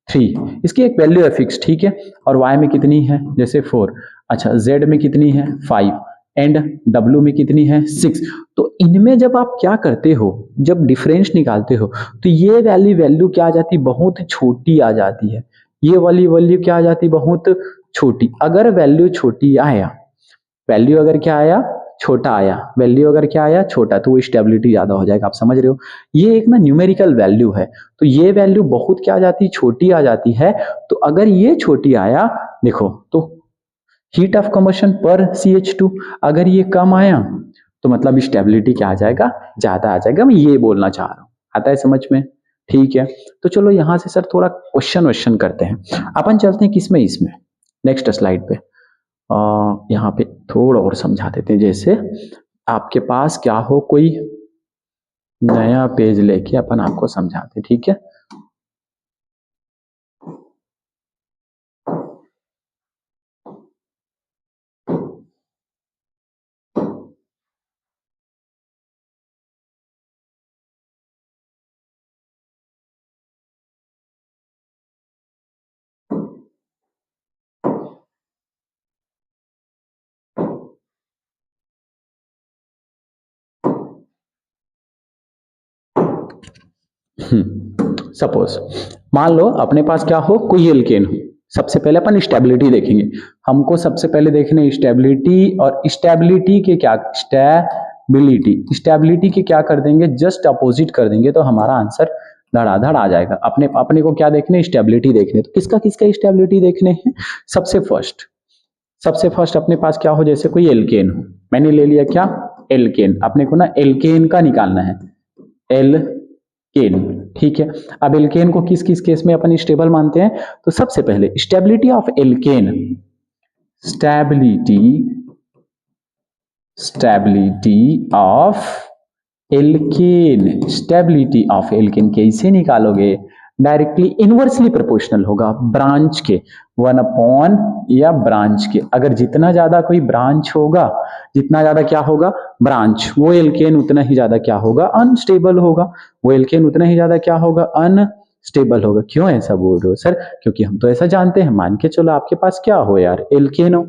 Speaker 1: 3, इसकी एक वैल्यू है फिक्स, ठीक है। और y में कितनी है जैसे 4, अच्छा z में कितनी है 5 एंड w में कितनी है 6। तो इनमें जब आप क्या करते हो, जब डिफरेंस निकालते हो तो ये वाली वैल्यू क्या आ जाती, बहुत छोटी आ जाती है। ये वाली वैल्यू क्या आ जाती, बहुत छोटी। अगर वैल्यू छोटी आया, वैल्यू अगर क्या आया छोटा आया, वैल्यू अगर क्या आया छोटा, तो वो स्टेबिलिटी ज्यादा हो जाएगा। आप समझ रहे हो, ये एक ना न्यूमेरिकल वैल्यू है, तो ये वैल्यू बहुत क्या आ जाती, छोटी आ जाती है। तो अगर ये छोटी आया, देखो तो हीट ऑफ कंबशन पर CH2, अगर ये कम आया तो मतलब स्टेबिलिटी क्या आ जाएगा, ज्यादा आ जाएगा। मैं ये बोलना चाह रहा हूँ, आता है समझ में, ठीक है। तो चलो यहाँ से सर थोड़ा क्वेश्चन करते हैं, अपन चलते हैं किसमें, इसमें नेक्स्ट स्लाइड पे। यहाँ पे थोड़ा और समझा देते हैं, जैसे आपके पास क्या हो, कोई नया पेज लेके अपन आपको समझाते, ठीक है। सपोज मान लो अपने पास क्या हो, कोई एल्केन हो। सबसे पहले अपन स्टेबिलिटी देखेंगे, हमको सबसे पहले देखने स्टेबिलिटी, और स्टेबिलिटी के क्या, स्टेबिलिटी के क्या कर देंगे, जस्ट अपोजिट कर देंगे, तो हमारा आंसर धड़ाधड़ आ जाएगा। अपने को क्या देखने, स्टेबिलिटी देखने। तो किसका किसका स्टेबिलिटी देखने हैं, सबसे फर्स्ट अपने पास क्या हो, जैसे कोई एल्केन हो, मैंने ले लिया क्या एल्केन, अपने को ना एल्केन का निकालना है, एल्केन, ठीक है। अब एल्केन को किस किस केस में अपन स्टेबल मानते हैं, तो सबसे पहले stability of alkene, stability of alkene कैसे निकालोगे, डायरेक्टली इनवर्सली प्रोपोर्शनल होगा ब्रांच के, 1 अपॉन या ब्रांच के। अगर जितना ज्यादा कोई ब्रांच होगा, जितना ज्यादा क्या होगा ब्रांच, वो एल्केन उतना ही ज्यादा क्या होगा, अनस्टेबल होगा। वो एल्केन उतना ही ज्यादा क्या होगा, अनस्टेबल होगा। क्यों ऐसा बोल रहे हो सर, क्योंकि हम तो ऐसा जानते हैं, मान के चलो आपके पास क्या हो यार, एल्केन हो,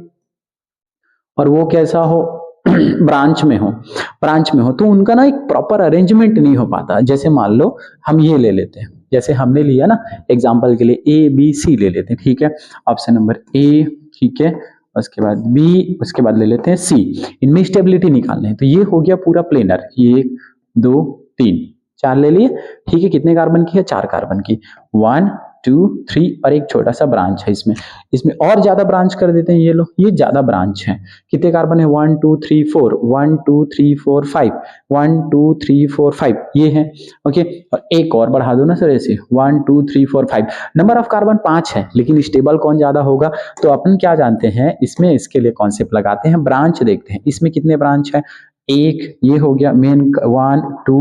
Speaker 1: और वो कैसा हो ब्रांच में हो, तो उनका ना एक प्रॉपर अरेंजमेंट नहीं हो पाता। जैसे मान लो हम ये ले लेते हैं, जैसे हमने लिया ना एग्जांपल के लिए ABC ले लेते हैं, ठीक है। ऑप्शन नंबर A, ठीक है, उसके बाद B, उसके बाद ले लेते हैं C। इनमें स्टेबिलिटी निकालने हैं, तो ये हो गया पूरा प्लेनर, 1 2 3 4 ले लिए, ठीक है। कितने कार्बन की है, 4 कार्बन की, 1 2 3 और एक छोटा सा ब्रांच है इसमें और ज्यादा ब्रांच कर देते हैं। ये लो, ये ज्यादा ब्रांच है, कितने कार्बन है, 1 2 3 4, 1 2 3 4 5, 1 2 3 4 5 ये है, ओके। और एक और बढ़ा दो ना सर ऐसे, 1 2 3 4 5, नंबर ऑफ कार्बन 5 है, लेकिन स्टेबल कौन ज्यादा होगा। तो अपन क्या जानते हैं इसमें, इसके लिए कॉन्सेप्ट लगाते हैं, ब्रांच देखते हैं, इसमें कितने ब्रांच है, एक, ये हो गया मेन 1 2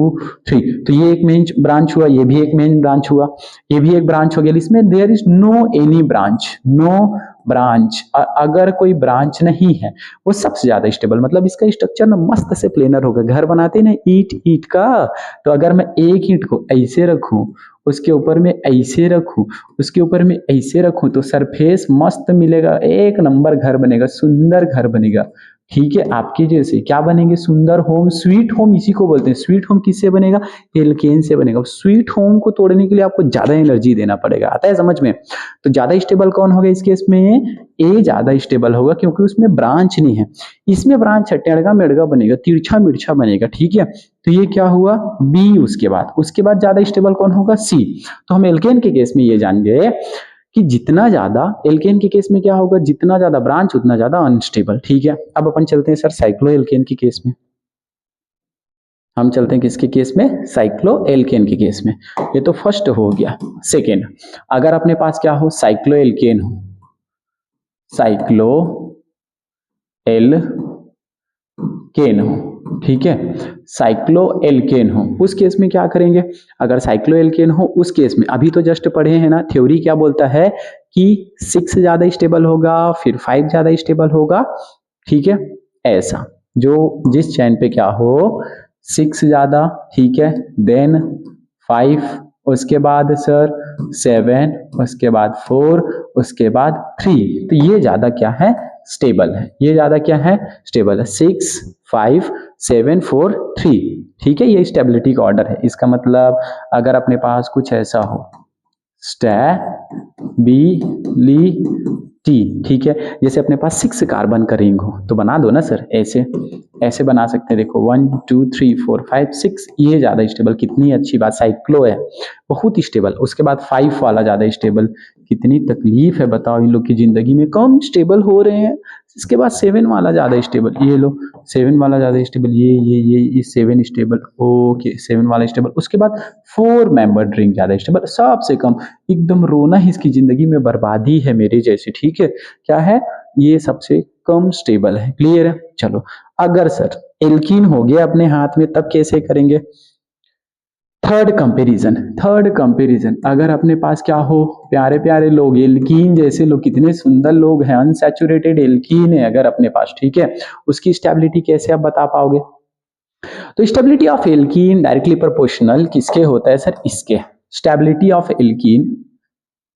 Speaker 1: 3, तो ये एक मेन ब्रांच हुआ, ये भी एक मेन ब्रांच हुआ, ये भी एक ब्रांच हो गया। इसमें there is no any branch, no branch. अगर कोई ब्रांच नहीं है, वो सबसे ज्यादा स्टेबल, मतलब इसका स्ट्रक्चर ना मस्त से प्लेनर होगा। घर बनाते ना ईट का, तो अगर मैं एक ईंट को ऐसे रखूं, उसके ऊपर में ऐसे रखूं, उसके ऊपर में ऐसे रखूं, तो सरफेस मस्त मिलेगा, एक नंबर घर बनेगा, सुंदर घर बनेगा, ठीक है। आपके जैसे क्या बनेंगे, सुंदर होम, स्वीट होम इसी को बोलते हैं। स्वीट होम किससे बनेगा, एल्केन से बनेगा। स्वीट होम को तोड़ने के लिए आपको ज्यादा एनर्जी देना पड़ेगा, आता है समझ में। तो ज्यादा स्टेबल कौन होगा इस केस में, ए ज्यादा स्टेबल होगा, क्योंकि उसमें ब्रांच नहीं है। इसमें ब्रांच है, टेढ़गा मेढ़गा बनेगा, तिरछा मिर्छा बनेगा, ठीक है। तो ये क्या हुआ बी, उसके बाद ज्यादा स्टेबल कौन होगा, सी। तो हम एल्केन के केस में ये जान गए कि जितना ज्यादा, एल्केन के केस में क्या होगा, जितना ज्यादा ब्रांच उतना ज्यादा अनस्टेबल, ठीक है। अब अपन चलते हैं सर साइक्लो एल्केन के केस में। हम चलते हैं किसके केस में, साइक्लोएल्केन के केस में। ये तो फर्स्ट हो गया। सेकेंड, अगर अपने पास क्या हो, साइक्लोएल्केन हो, साइक्लोएल्केन हो, ठीक है, साइक्लोएल्केन हो, उस केस में क्या करेंगे, अगर साइक्लोएल्केन हो उस केस में, अभी तो जस्ट पढ़े हैं ना, थ्योरी क्या बोलता है कि 6 ज्यादा स्टेबल होगा, फिर 5 ज्यादा स्टेबल होगा, ठीक है, ऐसा जो जिस चैन पे क्या हो 6 ज्यादा, ठीक है, देन 5, उसके बाद सर 7, उसके बाद 4, उसके बाद 3, तो ये ज्यादा क्या है, स्टेबल है, ये ज्यादा क्या है, स्टेबल है, 6 5 7 4 3, ठीक है, ये स्टेबिलिटी का ऑर्डर है। इसका मतलब अगर अपने पास कुछ ऐसा हो, स्टेबिलिटी, ठीक है, जैसे अपने पास 6 कार्बन का रिंग हो तो बना दो ना सर, ऐसे ऐसे बना सकते हैं, देखो 1 2 3 4 5 6, ये ज्यादा स्टेबल, कितनी अच्छी बात, साइक्लो है बहुत स्टेबल। उसके बाद 5 वाला ज्यादा स्टेबल, कितनी तकलीफ है बताओ इन लोग की जिंदगी में, कम स्टेबल हो रहे हैं। इसके बाद 7 वाला ज्यादा स्टेबल, ये लो 7 वाला ज्यादा स्टेबल, ये 7 स्टेबल, ओके 7 वाला स्टेबल। उसके बाद 4 मेंबर ड्रिंक ज्यादा स्टेबल, सबसे कम, एकदम रोना ही इसकी जिंदगी में, बर्बादी है मेरे जैसे, ठीक है, क्या है, ये सबसे कम स्टेबल है। क्लियर है, चलो अगर सर एल्कीन हो गया अपने हाथ में, तब कैसे करेंगे, थर्ड कंपैरिजन, अगर अपने पास क्या हो, प्यारे प्यारे लोग, एल्कीन जैसे लोग, कितने सुंदर लोग हैं, अनसैचुरेटेड एल्कीन है अगर अपने पास, ठीक है, उसकी स्टेबिलिटी कैसे आप बता पाओगे, तो stability of alkene directly proportional किसके होता है सर, इसके, स्टेबिलिटी ऑफ एल्कीन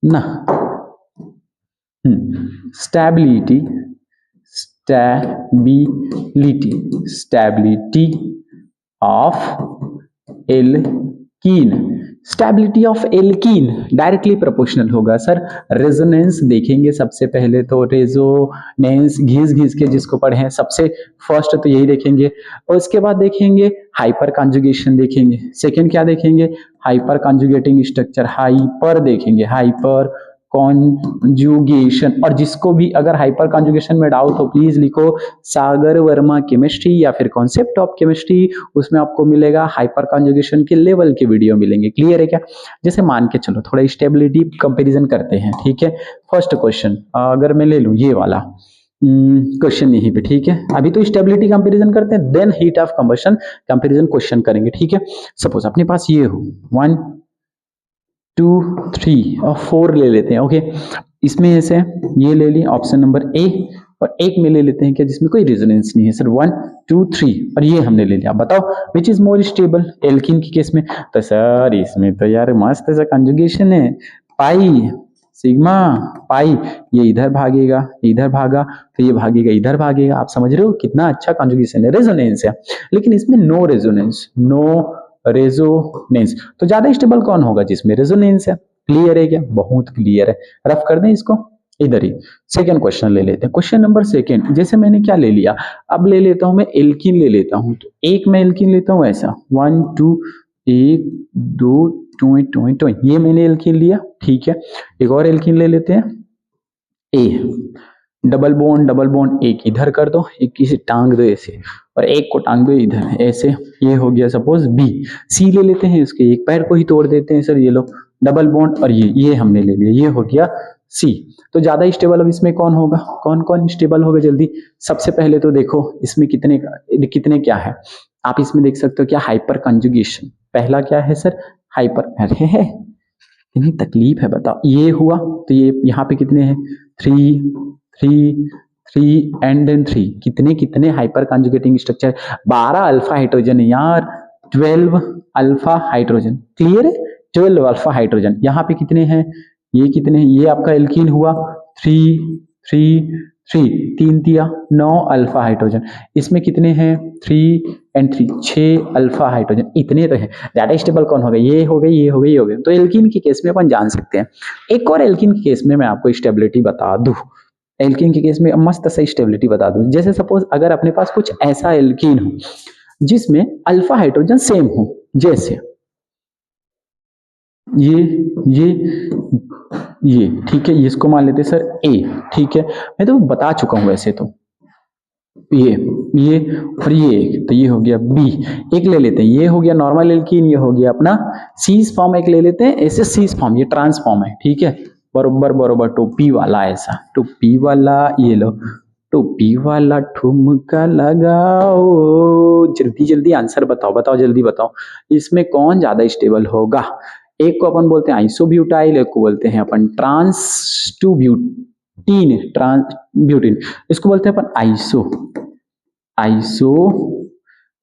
Speaker 1: ना, stability of alkene, stability of alkene directly proportional होगा सर। रेजोनेंस देखेंगे सबसे पहले, तो रेजोनेंस घिस के जिसको पढ़े हैं सबसे फर्स्ट तो यही देखेंगे, और उसके बाद देखेंगे हाइपर कॉन्जुगेशन देखेंगे, सेकंड क्या देखेंगे, हाइपर कॉन्जुगेटिंग स्ट्रक्चर, हाइपर देखेंगे, हाइपर कॉन्जुगेशन, और जिसको भी अगर हाइपर कॉन्जुगेशन में डाउट हो प्लीज लिखो सागर वर्मा केमिस्ट्री या फिर कॉन्सेप्ट ऑफ केमिस्ट्री, उसमें आपको मिलेगा हाइपर कॉन्जुगेशन के लेवल के वीडियो मिलेंगे। क्लियर है क्या, जैसे मान के चलो थोड़ा स्टेबिलिटी कंपैरिजन करते हैं, ठीक है, फर्स्ट क्वेश्चन अगर मैं ले लूं ये वाला क्वेश्चन यहीं पे, ठीक है, अभी तो स्टेबिलिटी कंपैरिजन करते हैं, then heat of combustion comparison question करेंगे, ठीक है। सपोज अपने पास ये हो 1 2 3 और 4 ले लेते हैं, ओके, इसमें ऐसे ये ले लिया ऑप्शन नंबर ए, और एक में ले लेते हैं क्या जिसमें कोई रेजोनेंस नहीं है सर, 1 2 3, और ये हमने ले लिया, बताओ which is more stable, alkene के केस में, तो सर इसमें तो यार मस्त सा कंजुगेशन है, पाई सिग्मा पाई, ये इधर भागेगा, इधर भागा तो ये भागेगा, इधर भागेगा, आप समझ रहे हो कितना अच्छा कंजुगेशन है, रेजोनेंस है, लेकिन इसमें नो रेजोनेंस, तो ज्यादा स्टेबल कौन होगा, जिसमें रेजोनेंस है। क्लियर है क्या, बहुत क्लियर है, रफ कर दें इसको इधर ही। सेकंड क्वेश्चन ले लेते हैं, क्वेश्चन नंबर सेकंड, जैसे मैंने क्या ले लिया, अब ले लेता हूं मैं एल्कीन ले लेता हूं, तो एक मैं एल्कीन लेता हूं ऐसा 1 2 1 2 2, ये मैंने एल्कीन लिया, ठीक है, एक और एल्कीन ले लेते हैं ए, डबल बॉन्ड एक इधर कर दो, एक किसी टांग दो ऐसे, और एक को टांग दो इधर ऐसे, ये हो गया सपोज बी। सी ले लेते हैं, उसके एक पैर को ही तोड़ देते हैं सर, ये लो डबल बॉन्ड, और ये हमने ले लिया, ये हो गया सी। तो ज्यादा स्टेबल अब इसमें कौन होगा, कौन कौन स्टेबल होगा जल्दी, सबसे पहले तो देखो इसमें कितने क्या है, आप इसमें देख सकते हो क्या, हाइपर कंजुगेशन, पहला क्या है सर, हाइपर, अरे है इतनी तकलीफ है बताओ, ये हुआ तो ये यहाँ पे कितने हैं 3 3 3 एंड देन 3, कितने hyper conjugating structure, 12 alpha hydrogen यार, 12 अल्फा हाइड्रोजन, क्लियर है, 12 अल्फा हाइड्रोजन, यहाँ पे कितने हैं, ये कितने हैं, ये आपका एल्कीन हुआ 3 3 3, 3 दिया 9 अल्फा हाइड्रोजन, इसमें कितने हैं 3 एंड 3 6 अल्फा हाइड्रोजन, इतने तो है, ज्यादा स्टेबल कौन हो गए, ये हो गए, ये हो गए, ये हो गए, तो एल्कीन के केस में अपन जान सकते हैं। एक और एल्कीन के केस में मैं आपको स्टेबिलिटी बता दूं, एल्कीन के केस में मस्त सा स्टेबिलिटी बता दूं, जैसे सपोज अगर अपने पास कुछ ऐसा एल्कीन हो जिसमें अल्फा हाइड्रोजन सेम हो, जैसे ये ठीक है, इसको मान लेते सर ए, ठीक है, मैं तो बता चुका हूं वैसे तो, ये और ये एक, तो ये हो गया बी। एक ले लेते हैं, ये हो गया नॉर्मल एल्कीन, ये हो गया अपना सीस फॉर्म। एक ले लेते हैं ऐसे सीस फॉर्म, ये ट्रांस फॉर्म है, ठीक है। बरोबर बरोबर टोपी वाला, ऐसा टोपी वाला, ये लो टोपी वाला ठुमका लगाओ। जल्दी जल्दी आंसर बताओ, बताओ जल्दी बताओ, इसमें कौन ज्यादा स्टेबल होगा। एक को अपन बोलते हैं आइसोब्यूटाइल, एक को बोलते हैं अपन trans two butene, trans butene, इसको बोलते हैं अपन आइसो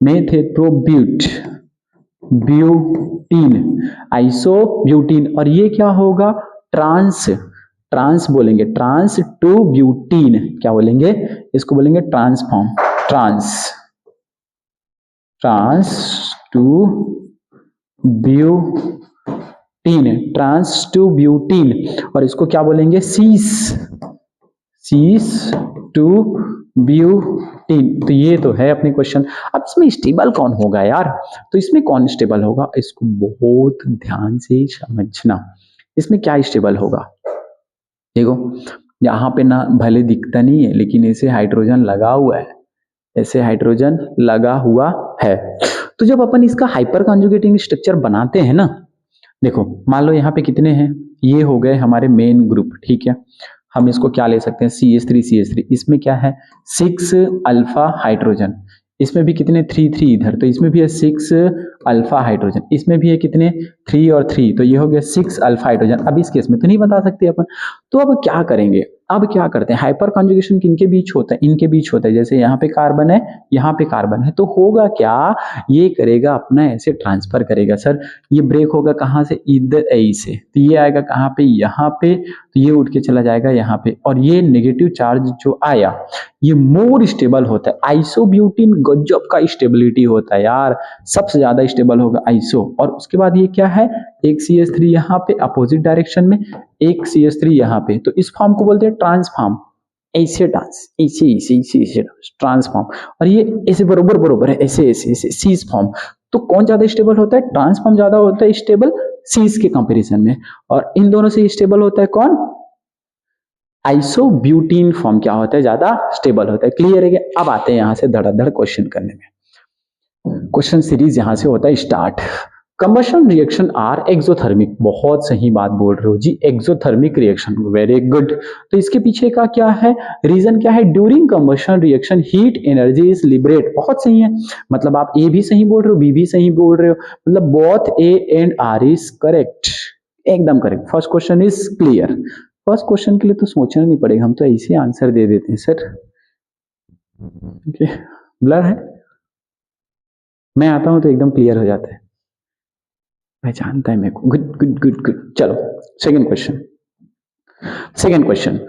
Speaker 1: मेथेट्रोब्यूट ब्यूटीन, आइसोब्यूटीन। और ये क्या होगा, ट्रांस बोलेंगे, ट्रांस टू ब्यूटीन, क्या बोलेंगे इसको, बोलेंगे transform, trans two butene, trans two butene. और इसको क्या बोलेंगे, सीस टू ब्यूटीन। तो ये तो है अपने क्वेश्चन। अब इसमें स्टेबल कौन होगा यार, तो इसमें कौन स्टेबल होगा, इसको बहुत ध्यान से समझना। इसमें क्या स्टेबल होगा, देखो यहाँ पे ना भले दिखता नहीं है, लेकिन ऐसे हाइड्रोजन लगा हुआ है, ऐसे हाइड्रोजन लगा हुआ है। तो जब अपन इसका हाइपर कॉन्जुगेटिंग स्ट्रक्चर बनाते हैं ना, देखो मान लो यहाँ पे कितने हैं, ये हो गए हमारे मेन ग्रुप, ठीक है। हम इसको क्या ले सकते हैं, CH3, इसमें क्या है 6 अल्फा हाइड्रोजन, इसमें भी कितने 3 इधर, तो इसमें भी है 6 अल्फा हाइड्रोजन, इसमें भी है कितने 3 और 3, तो ये हो गया 6 अल्फा हाइड्रोजन। अब इस केस में तो नहीं बता सकते अपन, तो अब क्या करेंगे, अब क्या करते हैं, हाइपर कॉन्जुगेशन किनके बीच होता है, इनके बीच होता है। जैसे यहाँ पे कार्बन है, यहाँ पे कार्बन है, तो होगा क्या, ये करेगा अपना ऐसे ट्रांसफर करेगा। सर ये ब्रेक होगा कहाँ से, इधर ए से, तो ये आएगा कहाँ पे, यहाँ पे, तो ये उठ के चला जाएगा यहाँ पे। और ये नेगेटिव चार्ज जो आया, ये मोर स्टेबल होता है। आइसोब्यूटीन गजब का स्टेबिलिटी होता है यार, सबसे ज्यादा स्टेबल होगा आइसो। और उसके बाद ये क्या है, एक CH3 यहाँ पे अपोजिट डायरेक्शन में, एक CH3 यहाँ पे, तो इस फॉर्म को बोलते हैं ट्रांसफॉर्म, ऐसे ट्रांसफॉर्म। और ये ऐसे बरोबर बरोबर है, ऐसे सीस फॉर्म। तो कौन ज्यादा स्टेबल होता है, ट्रांसफॉर्म ज्यादा होता है स्टेबल सीस के कंपैरिजन में। और इन दोनों से स्टेबल होता है कौन, आइसोब्यूटीन फॉर्म क्या होता है, ज्यादा स्टेबल होता है। क्लियर है क्या। अब आते हैं यहां से धड़ाधड़ क्वेश्चन करने में। क्वेश्चन सीरीज यहां से होता है start. Combustion reaction are exothermic, बहुत सही बात बोल रहे हो जी, एक्सोथर्मिक रिएक्शन, वेरी गुड। तो इसके पीछे का क्या है, रीजन क्या है, during combustion reaction heat energy is liberate, बहुत सही है। मतलब आप ए भी सही बोल रहे हो, बी भी सही बोल रहे हो, मतलब both A and R is correct, एकदम correct. First question is clear. First question के लिए तो सोचना नहीं पड़ेगा, हम तो ऐसे आंसर दे देते हैं सर। ब्लर है, मैं आता हूं तो एकदम क्लियर हो जाता है, पहचानता है मेरे को। Good good good good. चलो second question,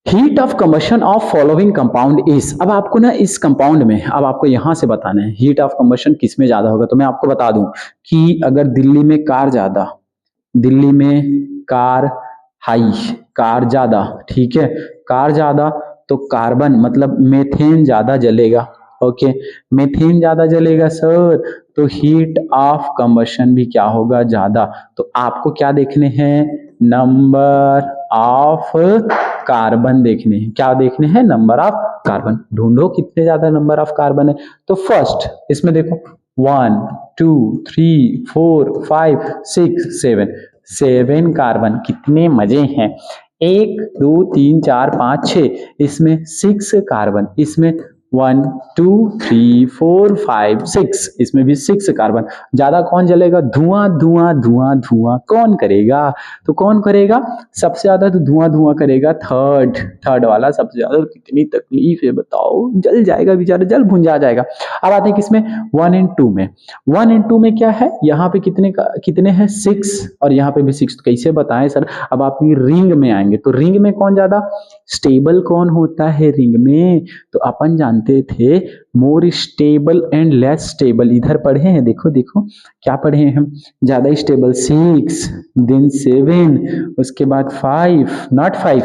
Speaker 1: heat of combustion of following compound is. अब आपको ना इस कंपाउंड में, अब आपको यहां से बताना है हीट ऑफ कंबशन किस में ज्यादा होगा। तो मैं आपको बता दूं कि अगर दिल्ली में कार ज्यादा, दिल्ली में कार हाई, कार ज्यादा, ठीक है, कार ज्यादा, तो कार्बन मतलब मेथेन ज्यादा जलेगा। ओके, मेथेन ज्यादा जलेगा सर, तो हीट ऑफ कंबशन भी क्या होगा, ज्यादा। तो आपको क्या देखने हैं, नंबर ऑफ कार्बन देखने हैं। क्या देखने हैं, नंबर ऑफ कार्बन। ढूंढो कितने ज्यादा नंबर ऑफ कार्बन है। तो फर्स्ट इसमें देखो 1 2 3 4 5 6 7 कार्बन, कितने मजे हैं। 1 2 3 4 5 6, इसमें 6 कार्बन, इसमें 1 2 3 4 5 6, इसमें भी 6 कार्बन। ज्यादा कौन जलेगा, धुआं धुआं धुआं धुआं कौन करेगा, तो कौन करेगा, सबसे ज्यादा तो धुआं धुआं करेगा थर्ड वाला सबसे ज्यादा। कितनी तकलीफ है बताओ, जल जाएगा बेचारा, जल भुंजा जाएगा। अब आते हैं किसमें, 1 और 2 में। 1 और 2 में क्या है, यहाँ पे कितने हैं 6, और यहाँ पे भी 6। तो कैसे बताएं सर, अब आप रिंग में आएंगे, तो रिंग में कौन ज्यादा स्टेबल कौन होता है रिंग में, तो अपन जानते थे more stable and less stable. इधर पढ़े हैं, देखो देखो क्या पढ़े हैं हम, ज्यादा स्टेबल 6, देन 7, उसके बाद 5, not 5,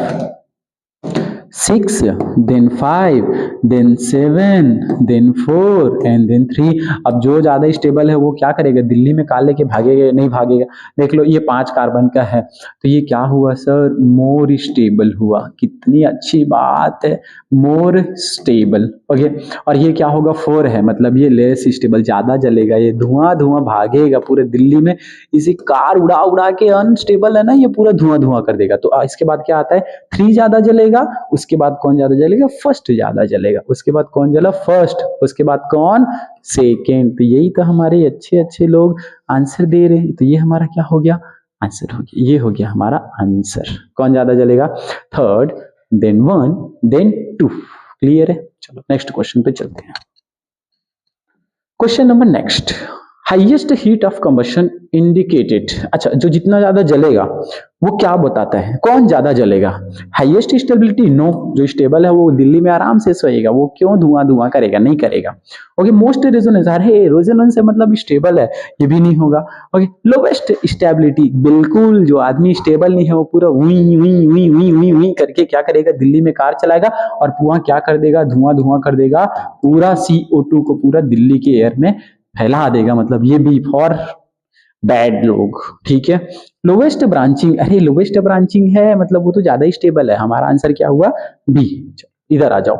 Speaker 1: 6, then 5, then 7, then 4 and then 3। अब जो ज्यादा स्टेबल है वो क्या करेगा, दिल्ली में कार लेके भागेगा, नहीं भागेगा। देख लो ये 5 कार्बन का है, तो ये क्या हुआ सर, मोर स्टेबल हुआ। कितनी अच्छी बात है, मोर स्टेबल। ओके, और ये क्या होगा, 4 है, मतलब ये लेस स्टेबल, ज्यादा जलेगा, ये धुआं धुआं भागेगा पूरे दिल्ली में। इसी कार उड़ा उड़ा के अनस्टेबल है ना, ये पूरा धुआं धुआं कर देगा। तो इसके बाद क्या आता है, 3 ज्यादा जलेगा, उसके बाद कौन ज्यादा जलेगा, फर्स्ट ज्यादा जलेगा, उसके बाद कौन जला, फर्स्ट, उसके बाद कौन, सेकेंड। तो यही तो हमारे अच्छे अच्छे लोग आंसर दे रहे हैं। तो ये हमारा क्या हो गया, आंसर हो गया, ये हो गया हमारा आंसर। कौन ज्यादा जलेगा, 3rd, देन 1, देन 2। क्लियर है। चलो नेक्स्ट क्वेश्चन पे चलते हैं। Question number next, highest heat of combustion indicated. अच्छा, जो जितना ज्यादा जलेगा वो क्या बताता है, कौन ज्यादा जलेगा। हाईएस्ट स्टेबिलिटी, नो, जो स्टेबल है वो दिल्ली में आराम से सोएगा, वो क्यों धुआं धुआं करेगा, नहीं करेगा। ओके, मोस्ट रेजोनेंस, अरे रेजोनेंस है मतलब स्टेबल है, ये भी नहीं होगा। ओके, लोवेस्ट स्टेबिलिटी, बिल्कुल जो आदमी स्टेबल नहीं है वो पूरा वी वी वी वी वी वी करके क्या करेगा, दिल्ली में कार चलाएगा और पूरा क्या कर देगा, धुआं धुआं कर देगा, पूरा CO2 को पूरा दिल्ली के एयर में फैला देगा। मतलब ये बी फॉर बैड लोग, ठीक है। लोवेस्ट ब्रांचिंग, अरे लोवेस्ट ब्रांचिंग है मतलब वो तो ज्यादा ही स्टेबल है। हमारा आंसर क्या हुआ, बी। इधर आ जाओ,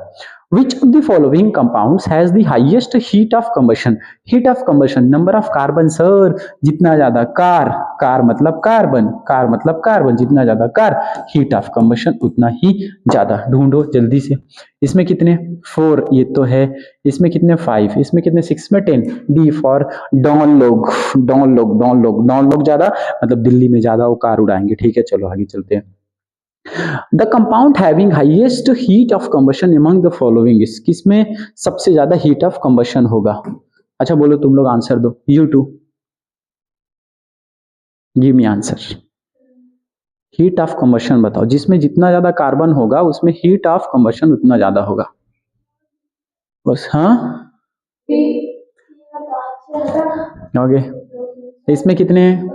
Speaker 1: which of the following compounds has the highest heat of combustion? heat of combustion, number of carbon sir, जितना ज्यादा कार, कार मतलब कार्बन, कार मतलब कार्बन, जितना ज्यादा कार, heat of combustion उतना ही ज्यादा। ढूंढो जल्दी से, इसमें कितने, 4, ये तो है, इसमें कितने, 5, इसमें कितने, 6 में 10। डी फॉर डॉन लोग, डॉन लोग, डॉन लोग, डॉन लोग ज्यादा, मतलब दिल्ली में ज्यादा वो कार उड़ाएंगे। ठीक है, चलो आगे चलते हैं। The compound having highest heat of combustion among the following is, किसमें सबसे ज्यादा हीट ऑफ कंबशन होगा। अच्छा बोलो तुम लोग आंसर दो, U2, give me answer. Heat of combustion बताओ, जिसमें जितना ज्यादा कार्बन होगा उसमें हीट ऑफ कंबशन उतना ज्यादा होगा बस। हाँ ओके, इसमें कितने हैं,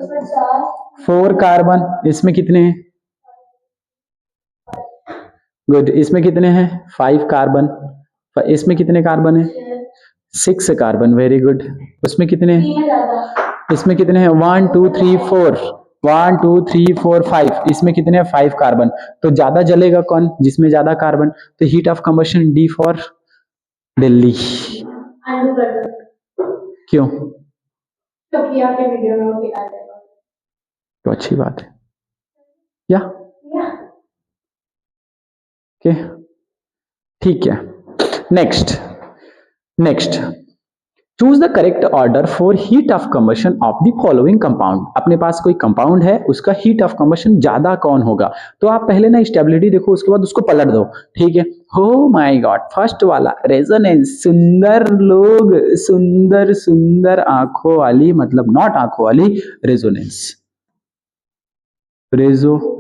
Speaker 1: 4 कार्बन, इसमें कितने हैं, गुड, इसमें कितने हैं, 5 कार्बन, इसमें कितने कार्बन है, 6 कार्बन, वेरी गुड। उसमें कितने, इसमें कितने हैं, 1 2 3 4, 1 2 3 4 5, इसमें कितने हैं, 5 कार्बन। तो ज्यादा जलेगा कौन, जिसमें ज्यादा कार्बन। तो heat of combustion D for Delhi. क्यों, क्योंकि आपके वीडियो में वो दिखा देगा, तो अच्छी बात है या ओके, ठीक है। Next, next, choose the correct order for heat of combustion of the following compound. अपने पास कोई कंपाउंड है, उसका हीट ऑफ कंबशन ज्यादा कौन होगा। तो आप पहले ना स्टेबिलिटी देखो, उसके बाद उसको पलट दो, ठीक है। हो माय गॉड, फर्स्ट वाला रेजोनेंस, सुंदर लोग, सुंदर सुंदर आंखों वाली, मतलब नॉट आंखों वाली, रेजोनेंस, रेजोनेंस,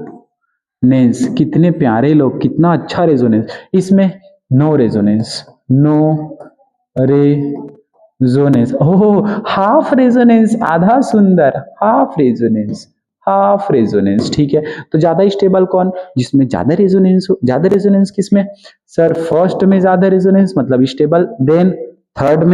Speaker 1: कितने प्यारे लोग, कितना अच्छा रेजोनेंस। इसमें नो रेजोनेंस, नो रेजोनेंस, ओह हाफ रेजोनेंस, आधा सुंदर, हाफ रेजोनेंस, हाफ रेजोनेंस, ठीक है। तो ज्यादा स्टेबल कौन, जिसमें ज्यादा रेजोनेंस हो। ज्यादा रेजोनेंस किसमें सर, फर्स्ट में ज्यादा रेजोनेंस मतलब स्टेबल, देन थर्ड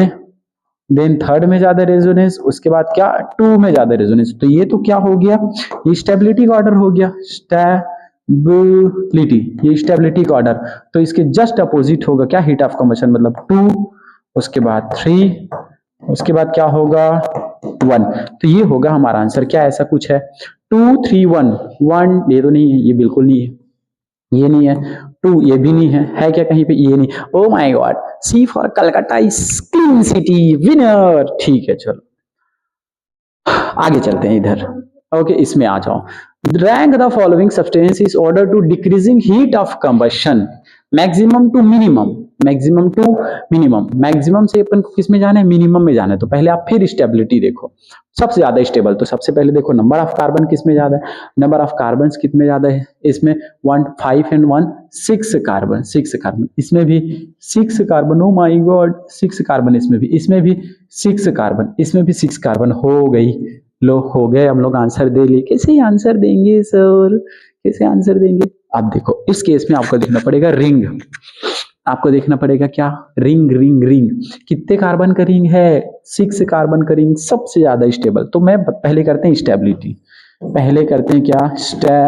Speaker 1: में, ज्यादा रेजोनेंस, उसके बाद क्या, 2 में ज्यादा रेजोनेंस। तो ये तो क्या हो गया, ये स्टेबिलिटी का ऑर्डर हो गया, स्टेबिलिटी, ये स्टेबिलिटी का ऑर्डर। तो इसके जस्ट अपोजिट होगा क्या, हीट ऑफ कंबशन, मतलब 2, उसके बाद 3, उसके बाद क्या होगा, 1। तो ये होगा हमारा आंसर। क्या ऐसा कुछ है, 2 3 1 1, ये तो नहीं है, ये बिल्कुल नहीं है, ये नहीं है, 2 ये भी नहीं है क्या कहीं पे, ये नहीं। Oh my God, C for Calcutta is clean city, winner. ठीक है, चलो आगे चलते हैं इधर। ओके, इसमें आ जाओ। Rank the following substance is order to decreasing heat of combustion, maximum to minimum, maximum to minimum. Maximum से अपन को किस में जाना है, मिनिमम में जाना है। तो पहले आप फिर स्टेबिलिटी देखो, सबसे ज्यादा स्टेबल। तो सबसे पहले देखो नंबर ऑफ कार्बन किस में ज्यादा है, नंबर ऑफ कार्बन कितने ज्यादा है, इसमें 1 5 एंड 1 6 कार्बन, 6 कार्बन, इसमें भी 6 carbon, O my God 6 carbon, इसमें भी 6 कार्बन, इसमें भी 6 कार्बन। हो गई, लो हो गए, हम लोग आंसर दे लिए। कैसे आंसर देंगे सर, कैसे आंसर देंगे? अब देखो इस केस में आपको देखना पड़ेगा रिंग, आपको देखना पड़ेगा क्या, रिंग रिंग रिंग, कितने कार्बन का रिंग है, 6 कार्बन का रिंग, सबसे ज्यादा स्टेबल। तो मैं पहले करते हैं स्टेबिलिटी, पहले करते हैं क्या, स्टेबिलिटी,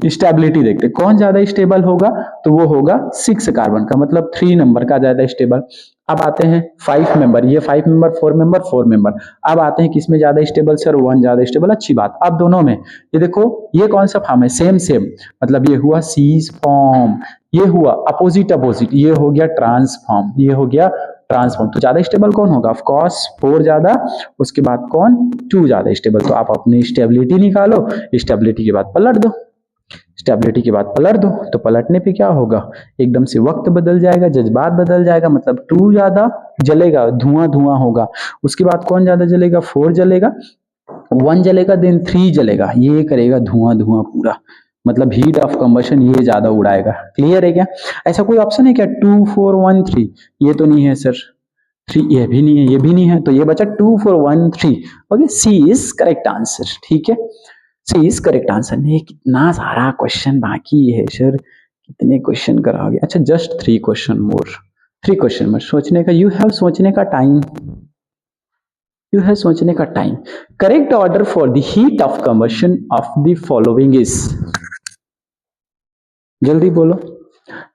Speaker 1: स्टेबिलिटी देखते हैं कौन ज्यादा स्टेबल होगा, तो वो होगा 6 कार्बन का, मतलब 3 नंबर का ज्यादा स्टेबल। अब आते हैं 5 मेंबर, ये 5 मेंबर, 4 मेंबर, 4 मेंबर। अब आते हैं किसमें ज्यादा स्टेबल, सर 1 ज्यादा स्टेबल, अच्छी बात। अब दोनों में ये देखो ये कौन सा फॉर्म है, सेम सेम, मतलब ये हुआ सीज फॉर्म, ये हुआ अपोजिट अपोजिट, ये हो गया ट्रांसफॉर्म, ये हो गया ट्रांसफॉर्म। तो ज्यादा स्टेबल कौन होगा, ऑफ कोर्स 4 ज्यादा, उसके बाद कौन, 2 ज्यादा स्टेबल। तो आप अपनी स्टेबिलिटी निकालो, स्टेबिलिटी के बाद पलट दो, स्टेबिलिटी के बाद पलट दो, तो पलटने पे क्या होगा, एकदम से वक्त बदल जाएगा, जज्बात बदल जाएगा, मतलब 2 ज्यादा जलेगा, धुआं धुआं होगा। उसके बाद कौन ज्यादा जलेगा, 4 जलेगा, 1 जलेगा, देन 3 जलेगा, ये करेगा धुआं धुआं पूरा, मतलब हीट ऑफ कंबशन ये ज्यादा उड़ाएगा। क्लियर है क्या? ऐसा कोई ऑप्शन है क्या 2 4 1 3? ये तो नहीं है सर, 3 ये भी नहीं है, ये भी नहीं है, तो ये बचा 2 4 1 3। Okay, C is correct answer. ठीक है, सी इज करेक्ट आंसर। नहीं, कितना सारा क्वेश्चन बाकी है सर, कितने क्वेश्चन कराओगे? अच्छा, जस्ट 3 क्वेश्चन मोर, 3 क्वेश्चन मोर, सोचने का, यू हैव सोचने का टाइम, यू है सोचने का time. Correct order for the heat of combustion of the following is, जल्दी बोलो,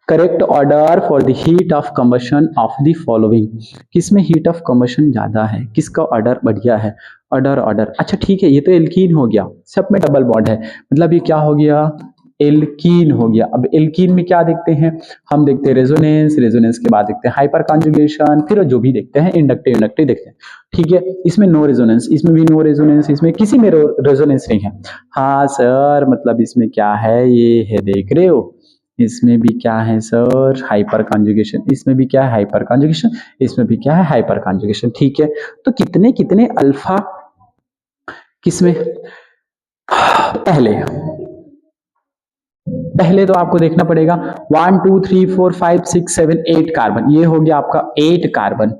Speaker 1: correct order for the heat of combustion of the following, किसमें हीट ऑफ कंबशन ज्यादा है, किसका ऑर्डर बढ़िया है, ऑर्डर ऑर्डर। अच्छा ठीक है, ये तो एल्कीन हो गया, सब में डबल बॉन्ड है, मतलब ये क्या हो गया, एल्कीन हो गया। अब एल्कीन में क्या देखते हैं, हम देखते हैं रेजोनेंस, रेजोनेंस के बाद देखते हैं हाइपर कॉन्जुगेशन, फिर जो भी देखते हैं इंडक्टिव, इंडक्टिव देखते हैं। ठीक है, इसमें नो रेजोनेंस, इसमें भी नो रेजोनेंस, इसमें किसी में रेजोनेंस नहीं है। हाँ सर, मतलब इसमें क्या है, ये है, देख रहे हो, इसमें भी क्या है सर, हाइपर कॉन्जुगेशन, इसमें भी क्या है, हाइपर कॉन्जुगेशन, इसमें भी क्या है, हाइपर कॉन्जुगेशन। ठीक है, तो कितने कितने अल्फा किसमें, पहले पहले तो आपको देखना पड़ेगा 1 2 3 4 5 6 7 8 कार्बन, ये हो गया आपका 8 कार्बन।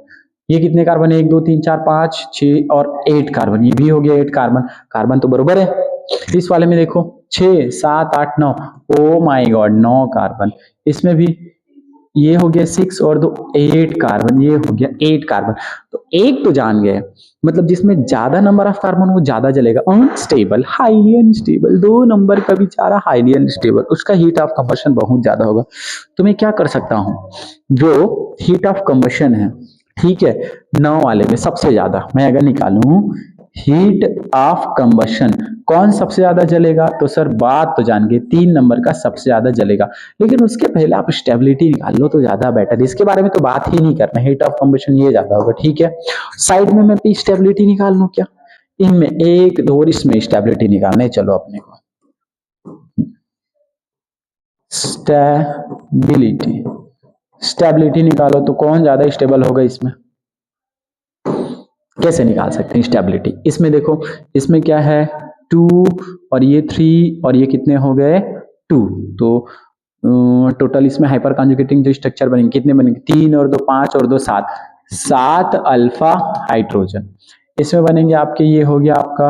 Speaker 1: ये कितने कार्बन है, 1 2 3 4 5 6 और 8 कार्बन, ये भी हो गया 8 कार्बन। कार्बन तो बरोबर है। इस वाले में देखो 6 7 8 9, ओ माय गॉड 9 कार्बन। इसमें भी ये हो गया 6 और 2 8 कार्बन, ये हो गया 8 कार्बन। तो एक तो जान गए, मतलब जिसमें ज्यादा नंबर ऑफ कार्बन वो ज्यादा जलेगा, अनस्टेबल, हाईली अनस्टेबल, 2 नंबर का बेचारा हाईली अनस्टेबल, उसका हीट ऑफ कंबशन बहुत ज्यादा होगा। तो मैं क्या कर सकता हूं, जो हीट ऑफ कंबशन है, ठीक है, 9 वाले में सबसे ज्यादा मैं अगर निकालूं हीट ऑफ कंबशन, कौन सबसे ज्यादा जलेगा, तो सर बात तो जान गए 3 नंबर का सबसे ज्यादा जलेगा। लेकिन उसके पहले आप स्टेबिलिटी निकाल लो तो ज्यादा बेटर है, इसके बारे में तो बात ही नहीं करना, हीट ऑफ कंबशन ये ज्यादा होगा। ठीक है, साइड में मैं स्टेबिलिटी निकाल लूं क्या, इनमें 1 2 और इसमें स्टेबिलिटी निकालने, चलो अपने को स्टेबिलिटी, स्टेबिलिटी निकालो तो कौन ज्यादा स्टेबल होगा इसमें, कैसे निकाल सकते हैं स्टेबिलिटी। इसमें देखो, इसमें क्या है 2 और ये 3 और ये कितने हो गए 2, तो टोटल इसमें हाइपर कॉन्जुगेटिंग जो स्ट्रक्चर बनेंगे कितने बनेंगे, 3 और 2 5 और 2 7, 7 अल्फा हाइड्रोजन इसमें बनेंगे आपके। ये हो गया आपका,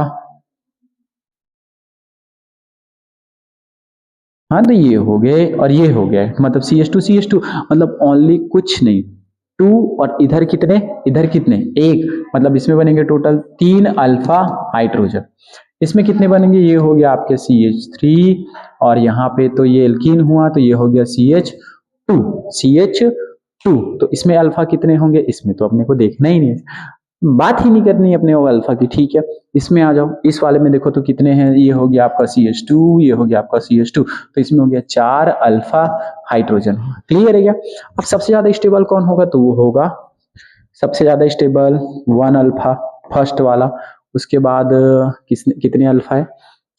Speaker 1: हाँ तो ये हो गए और ये हो गया, मतलब CH2 मतलब ओनली कुछ नहीं 2 और इधर कितने, इधर कितने 1, मतलब इसमें बनेंगे टोटल 3 अल्फा हाइड्रोजन। इसमें कितने बनेंगे, ये हो गया आपके CH3 और यहाँ पे तो ये एल्कीन हुआ तो ये हो गया CH2, तो इसमें अल्फा कितने होंगे, इसमें तो अपने को देखना ही नहीं, बात ही नहीं करनी अपने वो अल्फा की। ठीक है, इसमें आ जाओ, इस वाले में देखो तो कितने हैं, ये हो गया आपका CH2, ये हो गया आपका CH2, तो इसमें हो गया 4 अल्फा हाइड्रोजन। क्लियर है क्या? अब सबसे ज्यादा स्टेबल कौन होगा, तो वो होगा सबसे ज्यादा स्टेबल 1 अल्फा, फर्स्ट वाला। उसके बाद कितने अल्फा है,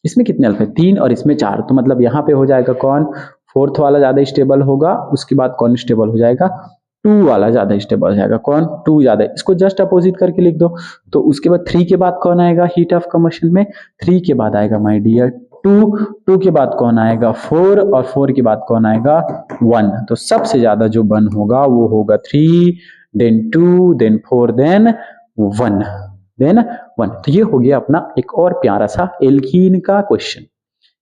Speaker 1: इसमें कितने अल्फा है 3 और इसमें 4, तो मतलब यहाँ पे हो जाएगा कौन, फोर्थ वाला ज्यादा स्टेबल होगा। उसके बाद कौन स्टेबल हो जाएगा, 2 वाला ज्यादा स्टेबल हो जाएगा, कौन 2 ज्यादा, इसको जस्ट अपोजिट करके लिख दो। तो उसके बाद 3 के बाद कौन आएगा हीट ऑफ कंबशन में, 3 के बाद आएगा माय डियर 2 के बाद कौन आएगा 4 और 4 के बाद कौन आएगा 1। तो सबसे ज्यादा जो बर्न होगा वो होगा 3, देन 2, देन 4, देन 1, देन 1। तो ये हो गया अपना एक और प्यारा सा एल्कीन का क्वेश्चन।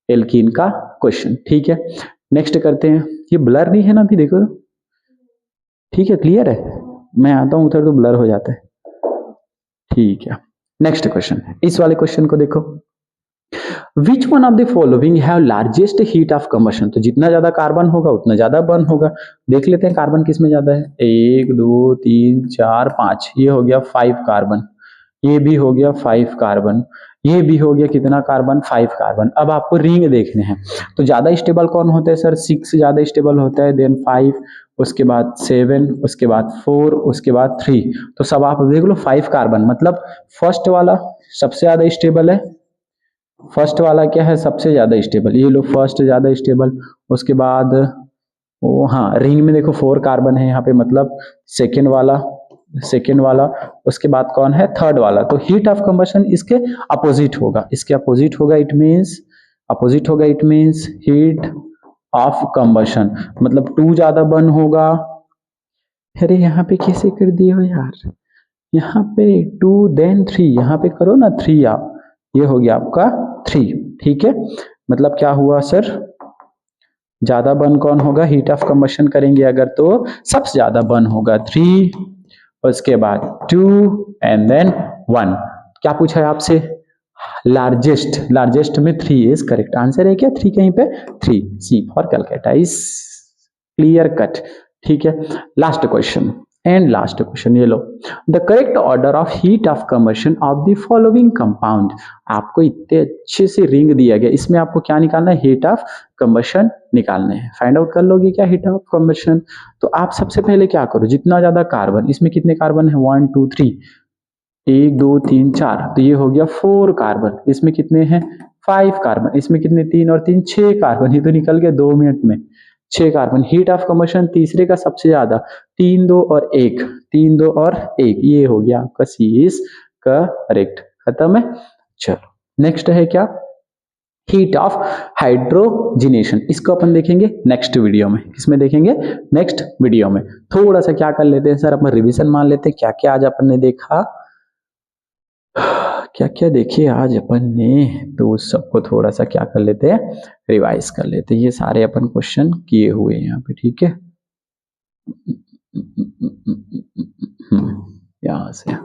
Speaker 1: एल्कीन का क्वेश्चन। ठीक है, नेक्स्ट करते हैं। ये ब्लर नहीं है ना अभी, देखो तो। ठीक है, क्लियर है। मैं आता हूं उधर तो ब्लर हो जाता है। ठीक है, नेक्स्ट क्वेश्चन, इस वाले क्वेश्चन को देखो। Which one of the following have largest heat of combustion. तो जितना ज्यादा कार्बन होगा उतना ज्यादा बर्न होगा। देख लेते हैं कार्बन किस में ज्यादा है। 1 2 3 4 5, ये हो गया 5 कार्बन, ये भी हो गया 5 कार्बन, ये भी हो गया कितना कार्बन, 5 कार्बन। अब आपको रिंग देखने हैं, तो ज्यादा स्टेबल कौन होता है सर, 6 ज्यादा स्टेबल होता है, देन 5, उसके बाद 7, उसके बाद 4, उसके बाद 3। तो सब आप देख लो 5 कार्बन, मतलब फर्स्ट वाला सबसे ज्यादा स्टेबल है। फर्स्ट वाला क्या है, सबसे ज्यादा स्टेबल, ये लो फर्स्ट ज्यादा स्टेबल। उसके बाद वो, हाँ रिंग में देखो 4 कार्बन है यहाँ पे, मतलब सेकेंड वाला। उसके बाद कौन है, थर्ड वाला। तो हीट ऑफ कंबशन इसके अपोजिट होगा, इसके अपोजिट होगा, इट मींस अपोजिट होगा, it means heat of combustion, मतलब 2 ज्यादा बर्न होगा। अरे यहाँ पे कैसे कर दिए हो यार, यहाँ पे 2 देन 3, यहाँ पे करो ना 3 आप, ये हो गया आपका 3। ठीक है, मतलब क्या हुआ सर, ज्यादा बर्न कौन होगा, हीट ऑफ कंबशन करेंगे अगर तो सबसे ज्यादा बर्न होगा 3, उसके बाद 2 एंड देन 1। क्या पूछा है आपसे, लार्जेस्ट में 3 इज करेक्ट आंसर है क्या, 3 कहीं पे, 3 C for Calcutta is clear cut. ठीक है, last question and last question, ये लो। The correct order of heat of combustion of the following compound. आपको इतने अच्छे से रिंग दिया गया, इसमें आपको क्या निकालना है, हीट ऑफ कंबशन निकालने हैं। फाइंड आउट कर लोगे क्या हीट ऑफ कंबशन। तो आप सबसे पहले क्या करो, जितना ज्यादा कार्बन, इसमें कितने कार्बन है, 1 2 3, 1 2 3 4, तो ये हो गया 4 कार्बन। इसमें कितने हैं, 5 कार्बन। इसमें कितने, 3 और 3 6 कार्बन, ये तो निकल गया 2 मिनट में, 6 कार्बन। हीट ऑफ कंबशन तीसरे का सबसे ज्यादा, 3 2 और 1, 3 2 और 1, ये हो गया आपका सी इज करेक्ट। खत्म है। चलो नेक्स्ट है क्या, हीट ऑफ हाइड्रोजिनेशन। इसको अपन देखेंगे नेक्स्ट वीडियो में। किसमें देखेंगे, नेक्स्ट वीडियो में। थोड़ा सा क्या कर लेते हैं सर, अपन रिवीजन मान लेते हैं, क्या क्या आज अपन ने देखा, क्या क्या देखे आज अपन ने, तो उस सबको थोड़ा सा क्या कर लेते हैं, रिवाइज कर लेते हैं। ये सारे अपन क्वेश्चन किए हुए हैं यहाँ पे। ठीक है, यहां से,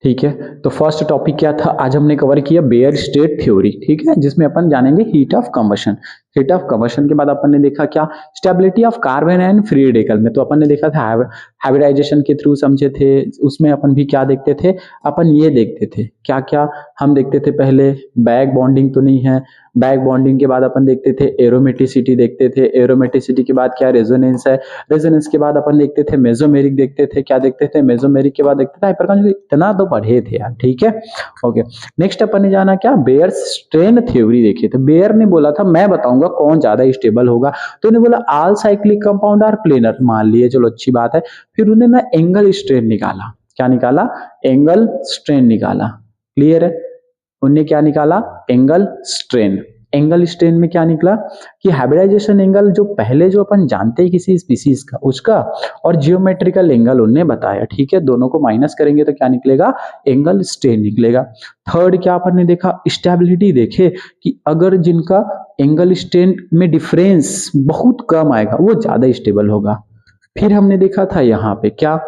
Speaker 1: ठीक है। तो फर्स्ट टॉपिक क्या था, आज हमने कवर किया बेयर स्टेट थ्योरी। ठीक है, जिसमें अपन जानेंगे heat of combustion. Heat of combustion के बाद अपन ने देखा क्या, stability of carbon and free radical में। तो अपन ने देखा था हाइब्रिडाइजेशन के थ्रू समझे थे। उसमें अपन भी क्या देखते थे, अपन ये देखते थे क्या क्या, हम देखते थे पहले बैक बॉन्डिंग तो नहीं है, बैक बॉन्डिंग के बाद अपन देखते थे एरोमेटिसिटी, देखते थे एरोमेटिसिटी के बाद क्या, रेजोनेंस है, रेजोनेंस के बाद अपन देखते थे मेसोमेरिक, देखते थे क्या देखते थे, मेसोमेरिक के बाद देखते थे हाइपरकॉन्जुगेट। इतना तो पढ़े थे यार। ठीक है, ओके। नेक्स्ट अपन ने जाना क्या, बेयर स्ट्रेन थ्योरी देखी। तो बेयर ने बोला था मैं बताऊंगा कौन ज्यादा स्टेबल होगा, तो उन्हें बोला all cyclic compound are planar, मान लिए चलो अच्छी बात है। फिर उन्हें ना एंगल स्ट्रेन निकाला, क्या निकाला, एंगल स्ट्रेन निकाला। क्लियर है, उन्हें क्या निकाला, एंगल स्ट्रेन। एंगल स्ट्रेन में क्या निकला कि हाइब्रिडाइजेशन एंगल जो पहले जो अपन जानते हैं किसी स्पीसीज का, उसका और जियोमेट्रिकल एंगल उन्हें बताया। ठीक है, दोनों को माइनस करेंगे तो क्या निकलेगा, एंगल स्ट्रेन निकलेगा। थर्ड क्या अपन ने देखा, स्टेबिलिटी देखे कि अगर जिनका एंगल स्ट्रेन में डिफरेंस बहुत कम आएगा वो ज्यादा स्टेबल होगा। फिर हमने देखा था यहाँ पे क्या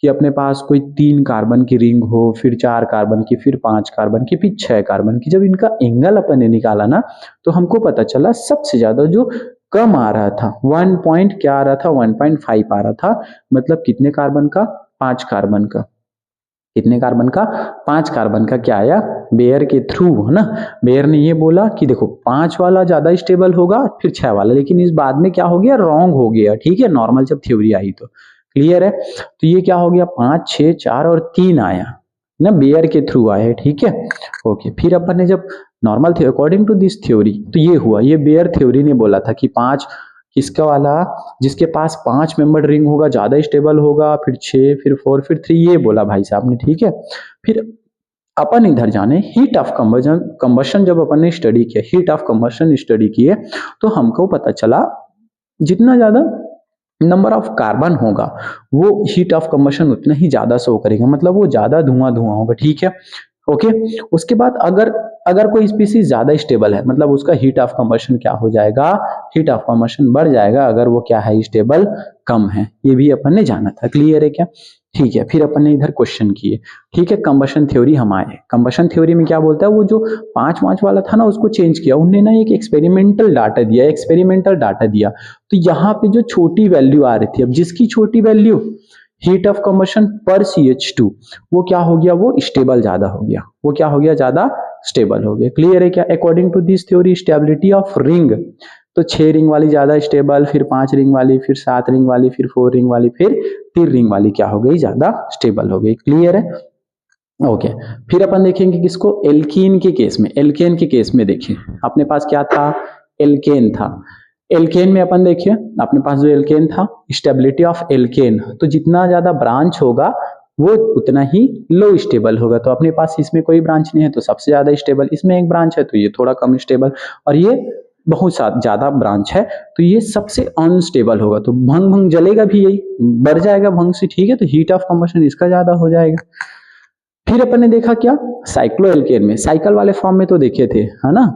Speaker 1: कि अपने पास कोई 3 कार्बन की रिंग हो, फिर 4 कार्बन की, फिर 5 कार्बन की, फिर 6 कार्बन की। जब इनका एंगल अपन ने निकाला ना, तो हमको पता चला सबसे ज्यादा जो कम आ रहा था 1 पॉइंट क्या आ रहा था, 1.5 आ रहा था। मतलब कितने कार्बन का, 5 कार्बन का। कितने कार्बन का, 5 कार्बन का क्या आया, बेयर के थ्रू, है ना। बेयर ने ये बोला कि देखो 5 वाला ज्यादा स्टेबल होगा, फिर 6 वाला, लेकिन इस बाद में क्या हो गया, रॉन्ग हो गया। ठीक है, नॉर्मल जब थ्योरी आई तो। क्लियर है, तो ये क्या हो गया, 5 6 4 और 3 आया ना, बेयर के थ्रू आया। ठीक है, ओके। फिर अपन ने जब नॉर्मल थे अकॉर्डिंग टू दिस थ्योरी, तो ये हुआ, ये बेयर थ्योरी ने बोला था कि 5 किसका वाला, जिसके पास 5 मेंबर रिंग होगा ज्यादा स्टेबल होगा, फिर 6, फिर 4, फिर 3, ये बोला भाई साहब ने। ठीक है, फिर अपन इधर जाने हीट ऑफ कंबशन जब अपन ने स्टडी किया, हीट ऑफ कंबशन स्टडी किए, तो हमको पता चला जितना ज्यादा नंबर ऑफ कार्बन होगा वो हीट ऑफ कंबशन उतना ही ज्यादा शो करेगा, मतलब वो ज्यादा धुआं धुआं होगा। ठीक है, ओके। उसके बाद अगर अगर कोई स्पीसीज ज्यादा स्टेबल है, मतलब उसका हीट ऑफ कंबशन क्या हो जाएगा, हीट ऑफ कंबशन बढ़ जाएगा अगर वो क्या है, स्टेबल कम है। ये भी अपन ने जाना था, क्लियर है क्या? ठीक है, फिर अपन ने इधर क्वेश्चन किए। ठीक है, कंबशन थ्योरी हम आए। कंबशन थ्योरी में क्या बोलता है, वो जो 5 वाला था ना उसको चेंज किया उनने ना, एक एक्सपेरिमेंटल डाटा दिया। तो यहाँ पे जो छोटी वैल्यू आ रही थी, अब जिसकी छोटी वैल्यू हीट ऑफ कंबशन पर CH2, वो क्या हो गया, वो स्टेबल ज्यादा हो गया, वो क्या हो गया, ज्यादा स्टेबल हो गया। क्लियर है क्या? According to this theory stability of ring, तो 6 रिंग वाली ज्यादा स्टेबल, फिर 5 रिंग वाली, फिर 7 रिंग वाली, फिर 4 रिंग वाली, फिर 3 रिंग वाली क्या हो गई, ज्यादा स्टेबल हो गई। क्लियर है? ओके। फिर अपन देखेंगे किसको, एल्कीन के केस में। एल्केन के केस में देखिए अपने पास क्या था, एल्केन था। एल्केन में अपन देखिए अपने पास जो एल्केन था, स्टेबिलिटी ऑफ एल्केन, तो जितना ज्यादा ब्रांच होगा वो उतना ही लो स्टेबल होगा। तो अपने पास इसमें कोई ब्रांच नहीं है तो सबसे ज्यादा स्टेबल, इसमें एक ब्रांच है तो ये थोड़ा कम स्टेबल, और ये बहुत ज्यादा ब्रांच है तो ये सबसे अनस्टेबल होगा। तो भंग भंग जलेगा भी, यही बढ़ जाएगा भंग से। ठीक है, तो हीट ऑफ कंबशन इसका ज्यादा हो जाएगा। फिर अपन ने देखा क्या, साइक्लो एल्केन में, साइकिल वाले फॉर्म में तो देखे थे, है ना,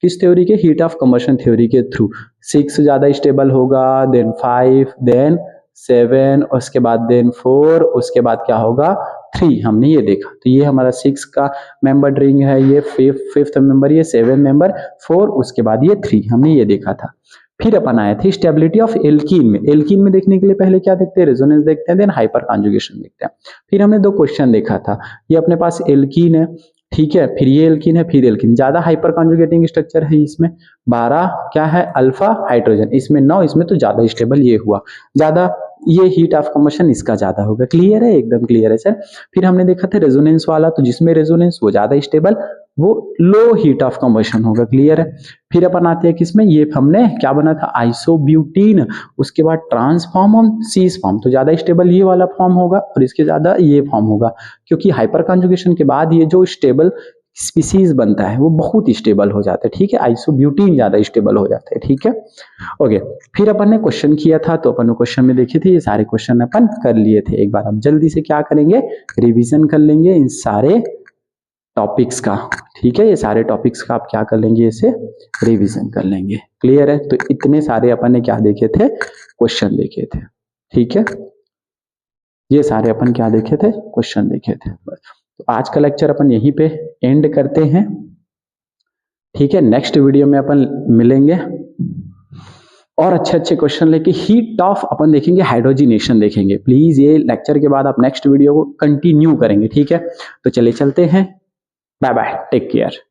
Speaker 1: किस थ्योरी के, हीट ऑफ कंबशन थ्योरी के थ्रू। 6 ज्यादा स्टेबल होगा, देन 5, देन 7, उसके बाद देन 4, उसके बाद क्या होगा 3, हमने ये देखा। तो ये हमारा 6 का मेंबर रिंग है, ये फिफ्थ मेंबर, ये 7 मेंबर, 4, उसके बाद ये 3, हमने ये देखा था। फिर अपन आए थे स्टेबिलिटी ऑफ एल्कीन में। एल्कीन में देखने के लिए पहले क्या देखते हैं, रेजोनेंस देखते हैं, देन हाइपर कॉन्जुगेशन देखते हैं। फिर हमने 2 क्वेश्चन देखा था, ये अपने पास एल्कीन है, ठीक है, फिर ये एल्कीन है, फिर एल्कीन, ज्यादा हाइपर कॉन्जुगेटिंग स्ट्रक्चर है इसमें, 12 क्या है अल्फा हाइड्रोजन, इसमें 9, इसमें तो ज्यादा स्टेबल ये हुआ, ज्यादा ये हीट ऑफ कंबशन इसका ज्यादा होगा। क्लियर है, एकदम क्लियर है सर। फिर हमने देखा था रेजोनेंस वाला, तो जिसमें रेजोनेंस वो ज्यादा स्टेबल, वो लो हीट ऑफ कंबशन होगा। क्लियर है। फिर अपन आते हैं किसमें, ये हमने क्या बना था, आइसोब्यूटीन, उसके बाद ट्रांसफॉर्म सीस फॉर्म, तो ज्यादा स्टेबल ये वाला फॉर्म होगा और इसके ज्यादा ये फॉर्म होगा, क्योंकि हाइपर कॉन्जुगेशन के बाद ये जो स्टेबल स्पीसीज बनता है वो बहुत स्टेबल हो जाता है। ठीक है, आइसोब्यूटीन ज्यादा स्टेबल हो जाता है। ठीक है, ओके। फिर अपन ने क्वेश्चन किया था, तो अपन ने क्वेश्चन में देखे थे, ये सारे क्वेश्चन अपन कर लिए थे। एक बार हम जल्दी से क्या करेंगे, रिवीजन कर लेंगे इन सारे टॉपिक्स का। ठीक है, ये सारे टॉपिक्स का आप क्या कर लेंगे, इसे रिवीजन कर लेंगे। क्लियर है? तो इतने सारे अपन ने क्या देखे थे, क्वेश्चन देखे थे। ठीक है, ये सारे अपन क्या देखे थे, क्वेश्चन देखे थे। तो आज का लेक्चर अपन यहीं पे एंड करते हैं। ठीक है, नेक्स्ट वीडियो में अपन मिलेंगे और अच्छे अच्छे क्वेश्चन लेके। हीट ऑफ अपन देखेंगे, हाइड्रोजिनेशन देखेंगे। प्लीज ये लेक्चर के बाद आप नेक्स्ट वीडियो को कंटिन्यू करेंगे। ठीक है, तो चलिए चलते हैं, बाय बाय, टेक केयर।